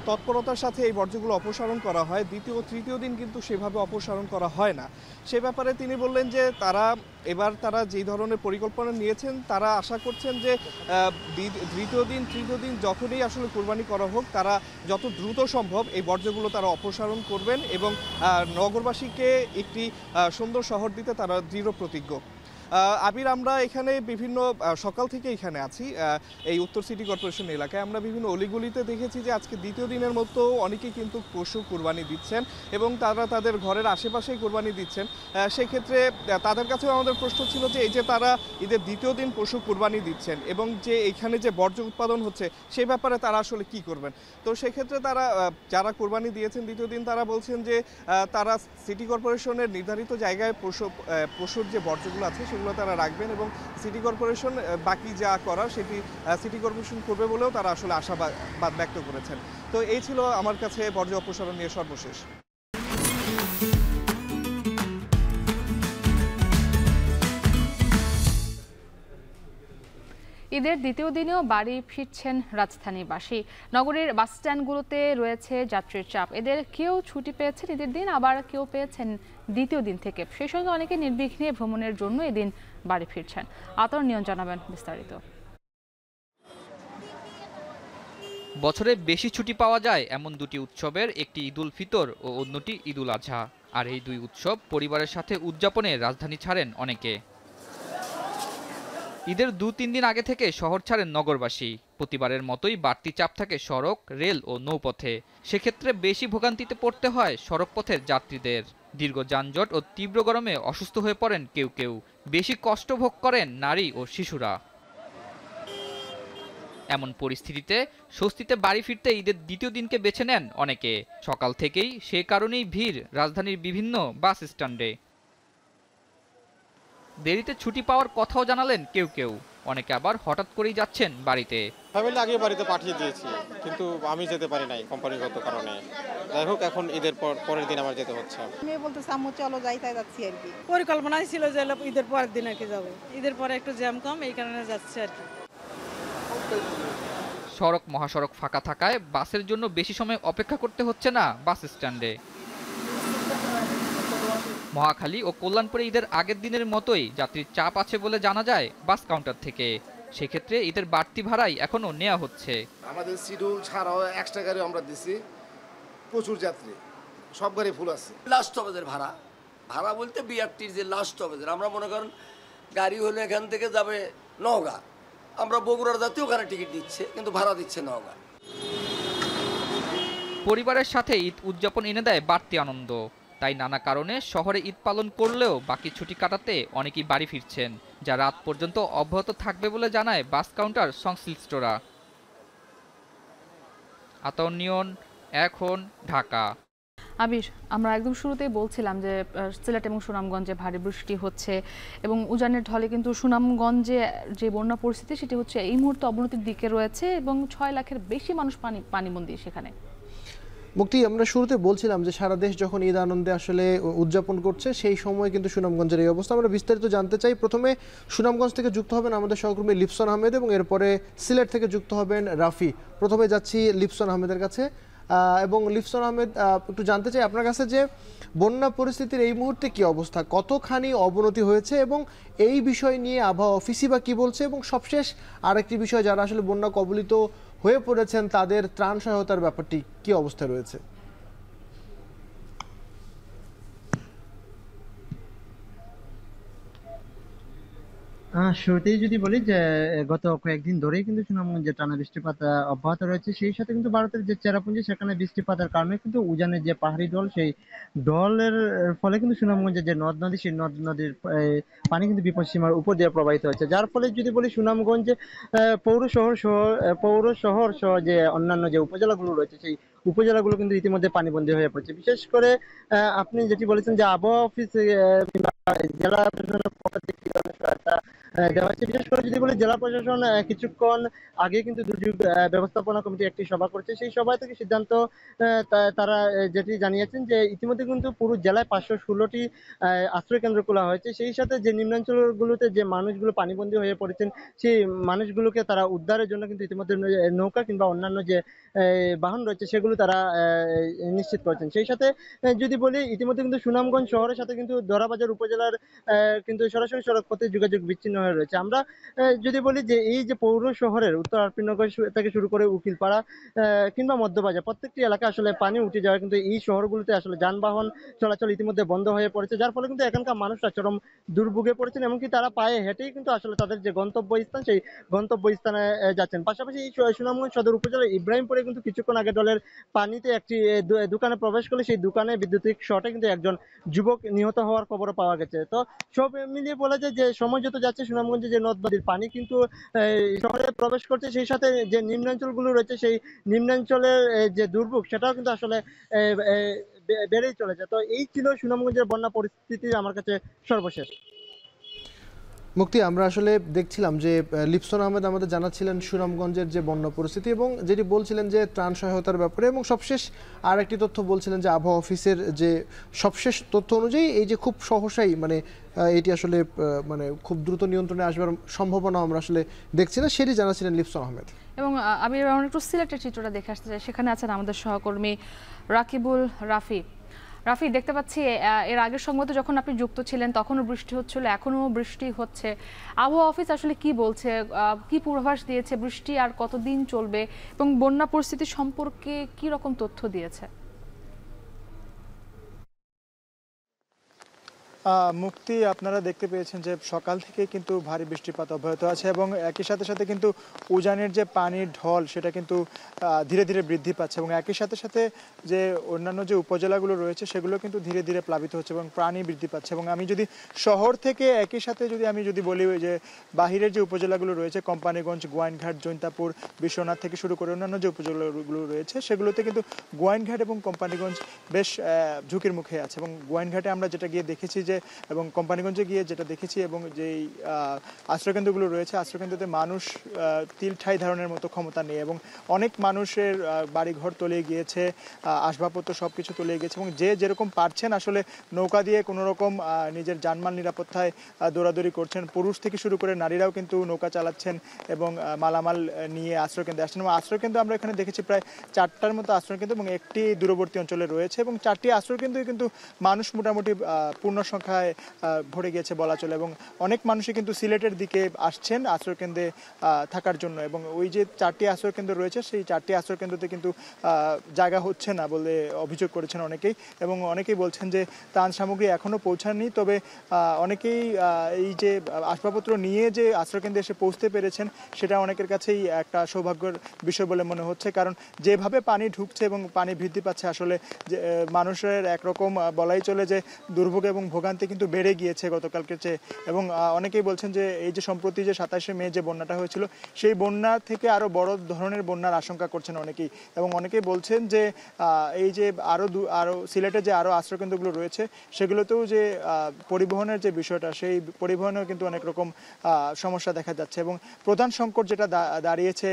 তৎপরতার সাথে এই বর্জ্যগুলো অপসারণ করা হয়, দ্বিতীয় তৃতীয় দিন কিন্তু সেভাবে অপসারণ করা হয় না। সে ব্যাপারে তিনি বললেন যে তারা যেই ধরনের পরিকল্পনা নিয়েছেন তারা আশা করছেন যে দ্বিতীয় দিন তৃতীয় দিন যখনই আসলে কোরবানি করা হোক তারা যত দ্রুত সম্ভব এই বর্জ্যগুলো তারা অপসারণ করবেন এবং নগরবাসীকে একটি সুন্দর শহর দিতে তারা দৃঢ় প্রতিজ্ঞ। আমরা এখানে বিভিন্ন সকাল থেকে এখানে আছি এই উত্তর সিটি কর্পোরেশন এলাকায়। আমরা বিভিন্ন অলিগলিতে দেখেছি যে আজকে দ্বিতীয় দিনের মতো অনেকেই কিন্তু পশু কোরবানি দিচ্ছেন এবং তারা তাদের ঘরের আশেপাশেই কোরবানি দিচ্ছেন। সেক্ষেত্রে তাদের কাছেও আমাদের প্রশ্ন ছিল যে এই যে তারা ঈদের দ্বিতীয় দিন পশু কোরবানি দিচ্ছেন এবং যে এইখানে যে বর্জ্য উৎপাদন হচ্ছে সেই ব্যাপারে তারা আসলে কি করবেন। তো সেক্ষেত্রে যারা কোরবানি দিয়েছেন দ্বিতীয় দিন তারা বলছেন যে তারা সিটি কর্পোরেশনের নির্ধারিত জায়গায় পশুর যে বর্জ্যগুলো আছে সেগুলো তারা রাখবেন এবং সিটি কর্পোরেশন বাকি যা করার সেটি সিটি কর্পোরেশন করবে বলেও তারা আসলে আশাবাদ ব্যক্ত করেছেন। তো এই ছিল আমার কাছে বর্জ্য অপসারণ নিয়ে সর্বশেষ। ঈদের দ্বিতীয় দিনেও বাড়ি ফিরছেন রাজধানীবাসী। নগরীর বাস স্ট্যান্ডগুলোতে রয়েছে যাত্রীর চাপ। এদের কেউ ছুটি পেয়েছেন ঈদের দিন, আবার কেউ পেয়েছেন দ্বিতীয় দিন থেকে। সেই সঙ্গে অনেকে নির্বিঘ্নে ভ্রমণের জন্য এদিন বাড়ি ফিরছেন। আতর নিয়ন জানাবেন বিস্তারিত। বছরে বেশি ছুটি পাওয়া যায় এমন দুটি উৎসবের একটি ঈদুল ফিতর ও অন্যটি ঈদুল আজহা। আর এই দুই উৎসব পরিবারের সাথে উদযাপনে রাজধানী ছাড়েন অনেকে। ঈদের 2-3 দিন আগে থেকে শহর ছাড়েন নগরবাসী। প্রতিবারের মতোই বাড়তি চাপ থাকে সড়ক, রেল ও নৌপথে। সেক্ষেত্রে বেশি ভোগান্তিতে পড়তে হয় সড়কপথের যাত্রীদের। দীর্ঘ যানজট ও তীব্র গরমে অসুস্থ হয়ে পড়েন কেউ কেউ। বেশি কষ্ট ভোগ করেন নারী ও শিশুরা। এমন পরিস্থিতিতে স্বস্তিতে বাড়ি ফিরতে ঈদের দ্বিতীয় দিনকে বেছে নেন অনেকে। সকাল থেকেই সে কারণেই ভিড় রাজধানীর বিভিন্ন বাস স্ট্যান্ডে। দেরিতে ছুটি পাওয়ার কথাও জানালেন কেউ কেউ, অনেকে আবার হঠাৎ করেই যাচ্ছেন বাড়িতে। ফ্যামিলি আগে বাড়িতে পাঠিয়ে দিয়েছি, কিন্তু আমি যেতে পারি নাই কোম্পানিগত কারণে। যাই হোক, এখন ঈদের পরের দিন আমার যেতে হচ্ছে। মেয়ে বলতেছে আম্মু চলো তাই যাচ্ছি আর কি। পরিকল্পনাই ছিল যে ঈদের পরের দিন আর কি যাবো, ঈদের পরে একটু জ্যাম কম এই কারণে যাচ্ছি আর কি। সড়ক মহাসড়ক ফাঁকা থাকায় বাসের জন্য বেশি সময় অপেক্ষা করতে হচ্ছে না বাস স্ট্যান্ডে। মহাখালী ও কল্যাণপুরে ঈদের আগের দিনের মতোই যাত্রীর চাপ আছে বলে জানা যায় বাস কাউন্টার থেকে। সেক্ষেত্রে ঈদের বাড়তি ভাড়াই এখনো নেওয়া হচ্ছে। আমাদের শিডিউল ছাড়াও এক্সট্রা গাড়ি আমরা দিছি, প্রচুর যাত্রী, সব গাড়ি ফুল আছে। লাস্ট স্টপেজের ভাড়া বলতে বিআরটির যে লাস্ট স্টপেজের, আমরা মনে করেন গাড়ি হলে এখান থেকে যাবে নওগাঁ, আমরা বগুড়ার যাত্রী ওখানে টিকিট দিচ্ছে, কিন্তু ভাড়া দিচ্ছে নওগাঁ। পরিবারের সাথে ঈদ উদযাপন এনে দেয় বাড়তি আনন্দ। তাই নানা কারণে শহরে ঈদ পালন করলেও বাকি ছুটি কাটাতে অনেকেই বাড়ি ফিরছেন, যা রাত পর্যন্ত অব্যাহত থাকবে বলে জানায় বাস কাউন্টার সংশ্লিষ্টরা। আতাউর নিয়ন, এখন, ঢাকা। আবির, আমরা একদম শুরুতেই বলছিলাম যে সিলেট এবং সুনামগঞ্জে ভারী বৃষ্টি হচ্ছে এবং উজানের ঢলে কিন্তু সুনামগঞ্জে যে বন্যা পরিস্থিতি সেটি হচ্ছে এই মুহূর্তে অবনতির দিকে রয়েছে এবং 6 লাখের বেশি মানুষ পানিবন্দী সেখানে। মুক্তি, আমরা শুরুতে বলছিলাম যে সারা দেশ যখন ঈদ আনন্দে আসলে উদযাপন করছে সেই সময় কিন্তু সুনামগঞ্জের এই অবস্থা। আমরা বিস্তারিত জানতে চাই। প্রথমে সুনামগঞ্জ থেকে যুক্ত হবেন আমাদের সহকর্মী লিপসন আহমেদ এবং এরপরে সিলেট থেকে যুক্ত হবেন রাফি। প্রথমে যাচ্ছি লিপসন আহমেদের কাছে। এবং লিপসন আহমেদ, একটু জানতে চাই আপনার কাছে যে বন্যা পরিস্থিতির এই মুহূর্তে কি অবস্থা, কতখানি অবনতি হয়েছে এবং এই বিষয় নিয়ে আবহাওয়া অফিসই বা কী বলছে, এবং সবশেষ আরেকটি বিষয়, যারা আসলে বন্যা কবলিত হয়ে পড়েছেন তাদের ত্রাণ সহায়তার ব্যাপারটি কি অবস্থায় রয়েছে? শুরুতেই যদি বলি যে গত কয়েকদিন ধরেই কিন্তু সুনামগঞ্জে টানা বৃষ্টিপাত অব্যাহত রয়েছে। সেই সাথে কিন্তু ভারতের যে চেরাপুঞ্জি, সেখানে বৃষ্টিপাতের কারণে কিন্তু উজানের যে পাহাড়ি ঢল, সেই ঢলের ফলে কিন্তু সুনামগঞ্জের যে নদ নদী, সেই নদ নদীর পানি কিন্তু বিপদসীমার উপর দিয়ে প্রবাহিত হচ্ছে। যার ফলে যদি বলি সুনামগঞ্জে পৌর শহর সহ যে অন্যান্য যে উপজেলাগুলো রয়েছে, সেই উপজেলাগুলো কিন্তু ইতিমধ্যে পানিবন্দী হয়ে পড়ছে। বিশেষ করে আপনি যেটি বলেছেন যে আবহাওয়া অফিস জেলা প্রশাসনের পক্ষ থেকে কি ধরনের সহায়তা দেওয়া হচ্ছে, বিশেষ করে যদি বলি জেলা প্রশাসন কিছুক্ষণ আগে কিন্তু দুর্যোগ ব্যবস্থাপনা কমিটি একটি সভা করেছে। সেই সভা থেকে সিদ্ধান্ত তারা যেটি জানিয়েছেন যে ইতিমধ্যে কিন্তু পুরো জেলায় 516টি আশ্রয় কেন্দ্র খোলা হয়েছে। সেই সাথে যে নিম্নাঞ্চলগুলোতে যে মানুষগুলো পানিবন্দী হয়ে পড়েছেন, সেই মানুষগুলোকে তারা উদ্ধারের জন্য কিন্তু ইতিমধ্যে নৌকা কিংবা অন্যান্য যে বাহন রয়েছে সেগুলো তারা নিশ্চিত করেছেন। সেই সাথে যদি বলি ইতিমধ্যে কিন্তু সুনামগঞ্জ শহরের সাথে কিন্তু দরাবাজার উপজেলার কিন্তু সরাসরি সড়ক পথে যোগাযোগ বিচ্ছিন্ন হয়ে রয়েছে। আমরা যদি বলি যে এই যে পৌর শহরের উত্তর আরপিনগর থেকে শুরু করে উকিলপাড়া কিংবা মধ্যবাজার প্রত্যেকটি এলাকা আসলে পানি উঠে যাওয়া, কিন্তু এই শহরগুলোতে আসলে যানবাহন চলাচল ইতিমধ্যে বন্ধ হয়ে পড়েছে। যার ফলে কিন্তু এখানকার মানুষরা চরম দুর্ভোগে পড়েছেন, এমনকি তারা পায়ে হেঁটেই কিন্তু আসলে তাদের যে গন্তব্যস্থান, সেই গন্তব্যস্থানে যাচ্ছেন। পাশাপাশি এই সুনামগঞ্জ সদর উপজেলার ইব্রাহিমপুরে কিন্তু কিছুক্ষণ আগে দলের পানিতে একটি দোকানে প্রবেশ করলে সেই দোকানে বৈদ্যুতিক শর্টে কিন্তু একজন যুবক নিহত হওয়ার খবরও পাওয়া গেছে। তো সব মিলিয়ে বলা যায় যে সময় যত যাচ্ছে সুনামগঞ্জে যে নদ নদীর পানি কিন্তু শহরে প্রবেশ করছে, সেই সাথে যে নিম্নাঞ্চলগুলো রয়েছে সেই নিম্নাঞ্চলের যে দুর্ভোগ সেটাও কিন্তু আসলে বেড়েই চলেছে। তো এই ছিল সুনামগঞ্জের বন্যা পরিস্থিতি আমার কাছে সর্বশেষ। মুক্তি, আমরা আসলে দেখছিলাম যে লিপসন আহমেদ আমাদের জানাচ্ছিলেন সুনামগঞ্জের যে বন্যা পরিস্থিতি এবং যেটি বলছিলেন যে ত্রাণ সহায়তার ব্যাপারে, এবং সবশেষ আর একটি তথ্য বলছিলেন যে আবহাওয়া অফিসের যে সবশেষ তথ্য অনুযায়ী এই যে খুব সহসাই এটি আসলে খুব দ্রুত নিয়ন্ত্রণে আসবার সম্ভাবনা আমরা আসলে দেখছি না, সেটি জানাচ্ছিলেন লিপসন আহমেদ। এবং আমি একটু সিলেটের চিত্রটা দেখে আসতে চাই। সেখানে আছেন আমাদের সহকর্মী রাকিবুল রাফি। রাফি, দেখতে পাচ্ছি এর আগের সংবাদে যখন আপনি যুক্ত ছিলেন তখনও বৃষ্টি হচ্ছিল, এখনও বৃষ্টি হচ্ছে। আবহাওয়া অফিস আসলে কি বলছে, কি পূর্বাভাস দিয়েছে, বৃষ্টি আর কতদিন চলবে এবং বন্যা পরিস্থিতি সম্পর্কে কি রকম তথ্য দিয়েছে? মুক্তি, আপনারা দেখতে পেয়েছেন যে সকাল থেকে কিন্তু ভারী বৃষ্টিপাত অব্যাহত আছে এবং একই সাথে সাথে কিন্তু উজানের যে পানির ঢল সেটা কিন্তু ধীরে ধীরে বৃদ্ধি পাচ্ছে এবং একই সাথে সাথে যে অন্যান্য যে উপজেলাগুলো রয়েছে সেগুলো কিন্তু ধীরে ধীরে প্লাবিত হচ্ছে এবং পানি বৃদ্ধি পাচ্ছে। এবং আমি যদি শহর থেকে একই সাথে আমি যদি বলি যে বাহিরের যে উপজেলাগুলো রয়েছে কোম্পানিগঞ্জ, গোয়াইনঘাট, জৈন্তাপুর, বিশ্বনাথ থেকে শুরু করে অন্যান্য যে উপজেলাগুলো রয়েছে সেগুলোতে কিন্তু গোয়াইনঘাট এবং কোম্পানিগঞ্জ বেশ ঝুঁকির মুখে আছে। এবং গোয়াইনঘাটে আমরা যেটা গিয়ে দেখেছি যে এবং কোম্পানিগঞ্জে গিয়ে যেটা দেখেছি এবং যেই আশ্রয়কেন্দ্রগুলো রয়েছে আশ্রয়কেন্দ্রতে মানুষ তিল ঠাই ধারণের মতো ক্ষমতা নেই এবং অনেক মানুষের বাড়িঘর তলিয়ে গিয়েছে, আসবাবপত্র সব কিছু তলিয়ে গেছে এবং যে যেরকম পারছেন আসলে নৌকা দিয়ে কোনো রকম নিজের জানমাল নিরাপত্তায় দৌড়াদৌড়ি করছেন। পুরুষ থেকে শুরু করে নারীরাও কিন্তু নৌকা চালাচ্ছেন এবং মালামাল নিয়ে আশ্রয়কেন্দ্রে আসছেন। এবং আশ্রয়কেন্দ্র আমরা এখানে দেখেছি প্রায় 4টার মতো আশ্রয়কেন্দ্র এবং একটি দূরবর্তী অঞ্চলে রয়েছে এবং 4টি আশ্রয়কেন্দ্রে কিন্তু মানুষ মোটামুটি পূর্ণ সংখ্যায় ভরে গিয়েছে বলা চলে এবং অনেক মানুষই কিন্তু সিলেটের দিকে আসছেন আশ্রয়কেন্দ্রে থাকার জন্য এবং ওই যে 4টি আশ্রয়কেন্দ্র রয়েছে সেই 4টি আশ্রয়কেন্দ্রতে কিন্তু জায়গা হচ্ছে না বলে অভিযোগ করেছেন অনেকেই এবং অনেকেই বলছেন যে ত্রাণ সামগ্রী এখনও পৌঁছায়নি। তবে অনেকেই এই যে আসবাবপত্র নিয়ে যে আশ্রয়কেন্দ্রে এসে পৌঁছতে পেরেছেন সেটা অনেকের কাছেই একটা সৌভাগ্যের বিষয় বলে মনে হচ্ছে, কারণ যেভাবে পানি ঢুকছে এবং পানি বৃদ্ধি পাচ্ছে আসলে যে মানুষের একরকম বলাই চলে যে দুর্ভোগ এবং ভোগান্তি কিন্তু বেড়ে গিয়েছে গতকালকে চেয়ে। এবং অনেকেই বলছেন যে এই যে সম্প্রতি যে 27শে মে যে বন্যাটা হয়েছিল সেই বন্যা থেকে আরও বড় ধরনের বন্যার আশঙ্কা করছেন অনেকেই এবং অনেকেই বলছেন যে এই যে আরও সিলেটে যে আরও আশ্রয়কেন্দ্রগুলো রয়েছে সেগুলোতেও যে পরিবহনের যে বিষয়টা সেই পরিবহনেও কিন্তু অনেক রকম সমস্যা দেখা যাচ্ছে এবং প্রধান সংকট যেটা দাঁড়িয়েছে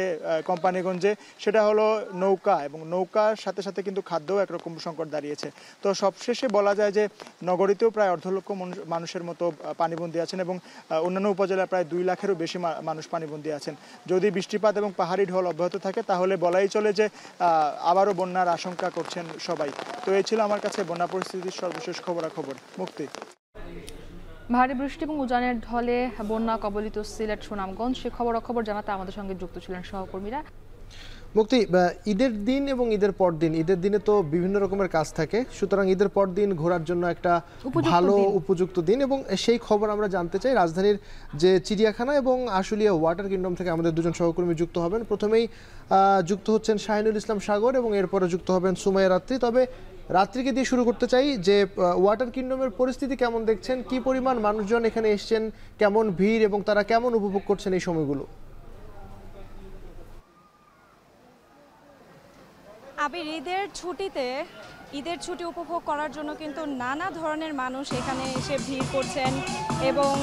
কোম্পানিগঞ্জে সেটা হলো নৌকা এবং নৌকার সাথে সাথে কিন্তু খাদ্যও একরকম সংকট দাঁড়িয়েছে। তো সবশেষে বলা যায় যে নগরীতেও প্রায় 1.5 লক্ষ মানুষের মতো পানিবন্দী আছেন এবং অন্যান্য উপজেলায় প্রায় 2 লাখেরও বেশি মানুষ পানিবন্দী আছেন। যদি বৃষ্টিপাত এবং পাহাড়ি ঢল অব্যাহত থাকে তাহলে বলাই চলে যে আবারও বন্যার আশঙ্কা করছেন সবাই। তো এই ছিল আমার কাছে বন্যা পরিস্থিতির সর্বশেষ খবরাখবর। মুক্তি। ভারী বৃষ্টি এবং উজানের ঢলে বন্যা কবলিত সিলেট, সুনামগঞ্জ সে খবরাখবর জানাতে আমাদের সঙ্গে যুক্ত ছিলেন সহকর্মীরা। মুক্তি, ঈদের দিন এবং ঈদের পর দিন, ঈদের দিনে তো বিভিন্ন রকমের কাজ থাকে, সুতরাং ঈদের পর দিন ঘোরার জন্য একটা ভালো উপযুক্ত দিন এবং সেই খবর আমরা জানতে চাই রাজধানীর যে চিড়িয়াখানা এবং আশুলিয়া ওয়াটার কিংডম থেকে আমাদের দুজন সহকর্মী যুক্ত হবেন। প্রথমেই যুক্ত হচ্ছেন শাহিনুল ইসলাম সাগর এবং এরপরে যুক্ত হবেন সুমাইয়া রাত্রি। তবে রাত্রিকে দিয়ে শুরু করতে চাই যে ওয়াটার কিংডমের পরিস্থিতি কেমন দেখছেন, কি পরিমাণ মানুষজন এখানে এসছেন, কেমন ভিড় এবং তারা কেমন উপভোগ করছেন এই সময়গুলো? আবির, ঈদের ছুটি উপভোগ করার জন্য কিন্তু নানা ধরনের মানুষ এখানে এসে ভিড় করছেন এবং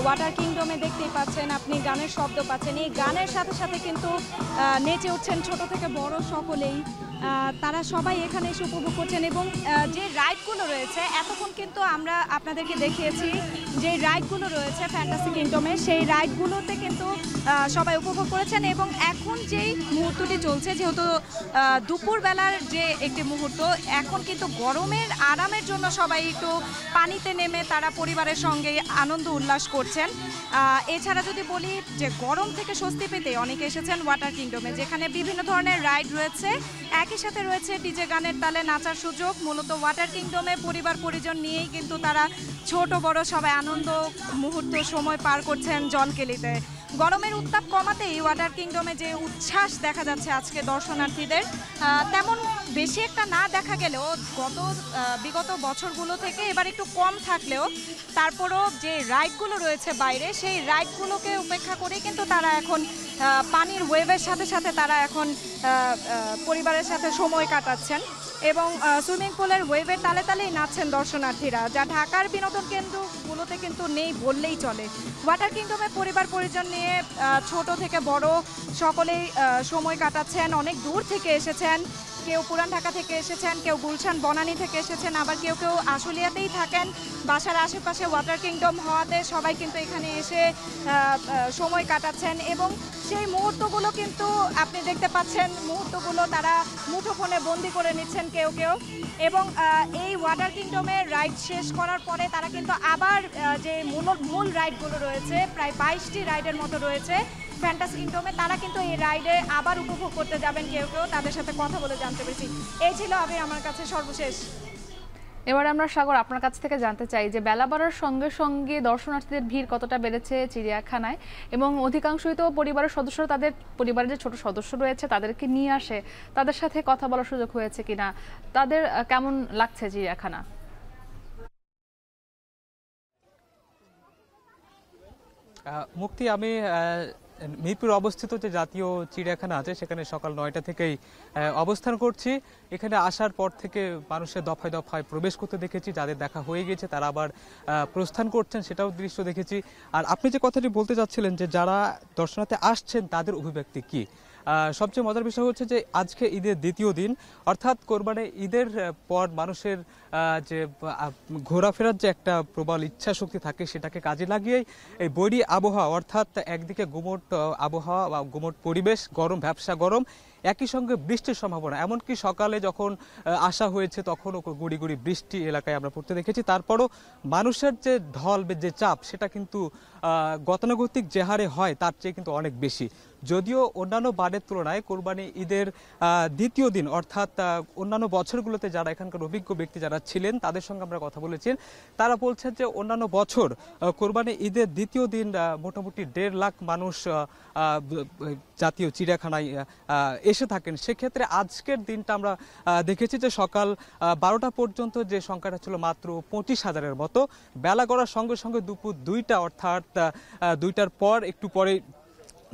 ওয়াটার কিংডমে দেখতেই পাচ্ছেন আপনি গানের শব্দ পাচ্ছেন। এই গানের সাথে সাথে কিন্তু নেচে উঠছেন ছোট থেকে বড় সকলেই, তারা সবাই এখানে এসে উপভোগ করছেন এবং যে রাইডগুলো রয়েছে এতক্ষণ কিন্তু আমরা আপনাদেরকে দেখিয়েছি যে রাইডগুলো রয়েছে ফ্যান্টাসি কিংডমে, সেই রাইডগুলোতে কিন্তু সবাই উপভোগ করেছেন এবং এখন যেই মুহূর্তটি চলছে যেহেতু দুপুরবেলার যে একটি মুহূর্ত, এখন কিন্তু গরমের আরামের জন্য সবাই একটু পানিতে নেমে তারা পরিবারের সঙ্গে আনন্দ উল্লাস করছেন। এছাড়া যদি বলি যে গরম থেকে স্বস্তি পেতে অনেকে এসেছেন ওয়াটার কিংডমে, যেখানে বিভিন্ন ধরনের রাইড রয়েছে, একই সাথে রয়েছে ডিজে গানের তালে নাচার সুযোগ। মূলত ওয়াটার কিংডমে পরিবার পরিজন নিয়েই কিন্তু তারা ছোট বড় সবাই আনন্দ মুহূর্ত সময় পার করছেন জলকেলিতে। গরমের উত্তাপ কমাতেই ওয়াটার কিংডমে যে উচ্ছ্বাস দেখা যাচ্ছে আজকে দর্শনার্থীদের, তেমন বেশি একটা না দেখা গেলেও বিগত বছরগুলো থেকে এবার একটু কম থাকলেও তারপরও যে রাইডগুলো রয়েছে বাইরে সেই রাইডগুলোকে উপেক্ষা করে কিন্তু তারা এখন পানির ওয়েভের সাথে সাথে তারা এখন পরিবারের সাথে সময় কাটাচ্ছেন এবং সুইমিং পুলের ওয়েভের তালে তালেই নাচছেন দর্শনার্থীরা, যা ঢাকার বিনোদন কেন্দ্রগুলোতে কিন্তু নেই বললেই চলে। ওয়াটার কিংডমে পরিবার পরিজন নিয়ে ছোট থেকে বড় সকলেই সময় কাটাচ্ছেন। অনেক দূর থেকে এসেছেন, কেউ পুরান ঢাকা থেকে এসেছেন, কেউ গুলশান বনানী থেকে এসেছেন, আবার কেউ কেউ আশুলিয়াতেই থাকেন। বাসার আশেপাশে ওয়াটার কিংডম হওয়াতে সবাই কিন্তু এখানে এসে সময় কাটাচ্ছেন এবং সেই মুহূর্তগুলো কিন্তু আপনি দেখতে পাচ্ছেন, মুহূর্তগুলো তারা মুঠোফোনে বন্দি করে নিচ্ছেন কেউ কেউ এবং এই ওয়াটার কিংডমে রাইড শেষ করার পরে তারা কিন্তু আবার যে মূল রাইডগুলো রয়েছে, প্রায় 22টি রাইডের মতো রয়েছে ফ্যান্টাসি কিংডমে, তারা কিন্তু এই রাইডে আবার উপভোগ করতে যাবেন কেউ কেউ, তাদের সাথে কথা বলে জানতে পেরেছি। এই ছিল আমার কাছে সর্বশেষ। এবারে আমরা সাগর আপনার কাছ থেকে জানতে চাই যে বেলা বাড়ার সঙ্গে সঙ্গে দর্শনার্থীদের ভিড় কতটা বেড়েছে চিড়িয়াখানায়, এবং অধিকাংশই তো পরিবারের সদস্যরা তাদের পরিবারের যে ছোট সদস্য রয়েছে তাদেরকে নিয়ে আসে, তাদের সাথে কথা বলার সুযোগ হয়েছে কিনা, তাদের কেমন লাগছে চিড়িয়াখানা? মুক্তি, আমি মিরপুর অবস্থিত যে জাতীয় চিড়িয়াখানা আছে সেখানে সকাল 9টা থেকেই অবস্থান করছি। এখানে আসার পর থেকে মানুষের দফায় দফায় প্রবেশ করতে দেখেছি, যাদের দেখা হয়ে গেছে তারা আবার প্রস্থান করছেন সেটাও দৃশ্য দেখেছি। আর আপনি যে কথাটি বলতে চাচ্ছিলেন যে যারা দর্শনার্থী আসছেন তাদের অভিব্যক্তি কি, সবচেয়ে মজার বিষয় হচ্ছে যে আজকে ঈদের দ্বিতীয় দিন, অর্থাৎ কোরবানি ঈদের পর মানুষের যে ঘোরাফেরার যে একটা প্রবল ইচ্ছা শক্তি থাকে সেটাকে কাজে লাগিয়েই এই বৈরী আবহাওয়া, অর্থাৎ একদিকে গুমোট আবহাওয়া বা গুমোট পরিবেশ, গরম, ব্যবসা গরম, একই সঙ্গে বৃষ্টির সম্ভাবনা। এমনকি সকালে যখন আসা হয়েছে তখনও গুড়ি গুড়ি বৃষ্টি এলাকায় আমরা পড়তে দেখেছি। তারপরও মানুষের যে ঢল, যে চাপ, সেটা কিন্তু গতানুগতিক যে হারে হয় তার চেয়ে কিন্তু অনেক বেশি। যদিও অন্যান্য বারের তুলনায় কোরবানি ঈদের দ্বিতীয় দিন, অর্থাৎ অন্যান্য বছরগুলোতে যারা এখানকার অভিজ্ঞ ব্যক্তি যারা ছিলেন তাদের সঙ্গে আমরা কথা বলেছি, তারা বলছেন যে অন্যান্য বছর কোরবানি ঈদের দ্বিতীয় দিন মোটামুটি 1.5 লাখ মানুষ জাতীয় চিড়িয়াখানায় এসে থাকেন। সেক্ষেত্রে আজকের দিনটা আমরা দেখেছি যে সকাল 12টা পর্যন্ত যে সংখ্যাটা ছিল মাত্র 25,000-এর মতো। বেলা গড়ার সঙ্গে সঙ্গে দুপুর 2টা, অর্থাৎ 2টার পর একটু পরে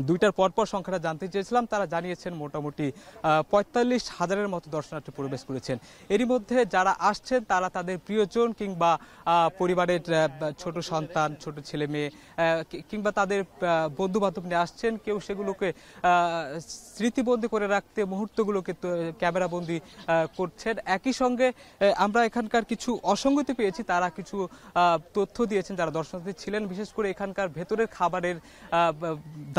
2টার পর সংখ্যাটা জানতে চেয়েছিলাম, তারা জানিয়েছেন মোটামুটি 45,000-এর মতো দর্শনার্থী প্রবেশ করেছেন। এরই মধ্যে যারা আসছেন তারা তাদের প্রিয়জন কিংবা পরিবারের ছোট সন্তান, ছোট ছেলে মেয়ে কিংবা তাদের বন্ধু বান্ধব নিয়ে আসছেন। কেউ সেগুলোকে স্মৃতিবন্দি করে রাখতে মুহূর্তগুলোকে ক্যামেরাবন্দি করছেন। একই সঙ্গে আমরা এখানকার কিছু অসঙ্গতি পেয়েছি, তারা কিছু তথ্য দিয়েছেন যারা দর্শনার্থী ছিলেন, বিশেষ করে এখানকার ভেতরের খাবারের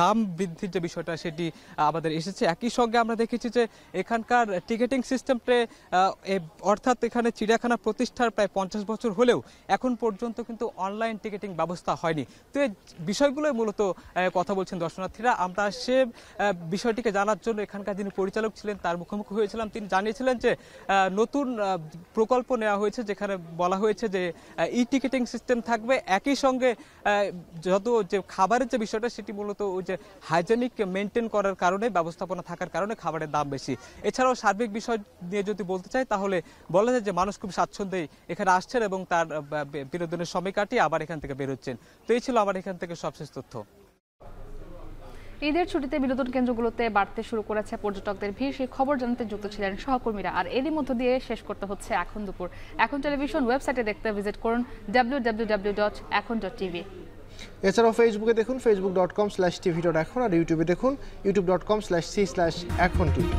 দাম বৃদ্ধির যে বিষয়টা সেটি আমাদের এসেছে। একই সঙ্গে আমরা দেখেছি যে এখানকার টিকেটিং সিস্টেমে, অর্থাৎ এখানে চিড়িয়াখানা প্রতিষ্ঠার প্রায় 50 বছর হলেও এখন পর্যন্ত কিন্তু অনলাইন টিকেটিং ব্যবস্থা হয়নি। তো এই বিষয়গুলোই মূলত কথা বলছেন দর্শনার্থীরা। আমরা সে বিষয়টিকে জানার জন্য এখানকার যিনি পরিচালক ছিলেন তার মুখোমুখি হয়েছিলাম। তিনি জানিয়েছিলেন যে নতুন প্রকল্প নেওয়া হয়েছে যেখানে বলা হয়েছে যে ই টিকেটিং সিস্টেম থাকবে। একই সঙ্গে যত যে খাবারের যে বিষয়টা সেটি মূলত ওই যে হাইজেনিক মেনটেন করার কারণে, ব্যবস্থাপনা থাকার কারণে খাবারের দাম বেশি। এছাড়াও সার্বিক বিষয় নিয়ে যদি বলতে চাই তাহলে বলা যায় যে মানুষ খুব স্বাচ্ছন্দ্যে এখানে আসছেন এবং তার বিনোদনের সময় কাটিয়ে আবার এখান থেকে বেরোচ্ছেন। তো এই ছিল আমার এখান থেকে সবশেষ তথ্য। ঈদের ছুটিতে বিনোদন কেন্দ্রগুলোতে বাড়তে শুরু করেছে পর্যটকদের ভিড়, সেই খবর জানাতে যুক্ত ছিলেন সহকর্মীরা। আর এরই মধ্য দিয়ে শেষ করতে হচ্ছে এখন দুপুর। এখন টেলিভিশন ওয়েবসাইটে দেখতে ভিজিট করুন www.ekhon.tv। এছাড়াও ফেসবুকে দেখুন facebook.com/tv.ekhon, আর ইউটিউবে দেখুন youtube.com/c/ekhon tv।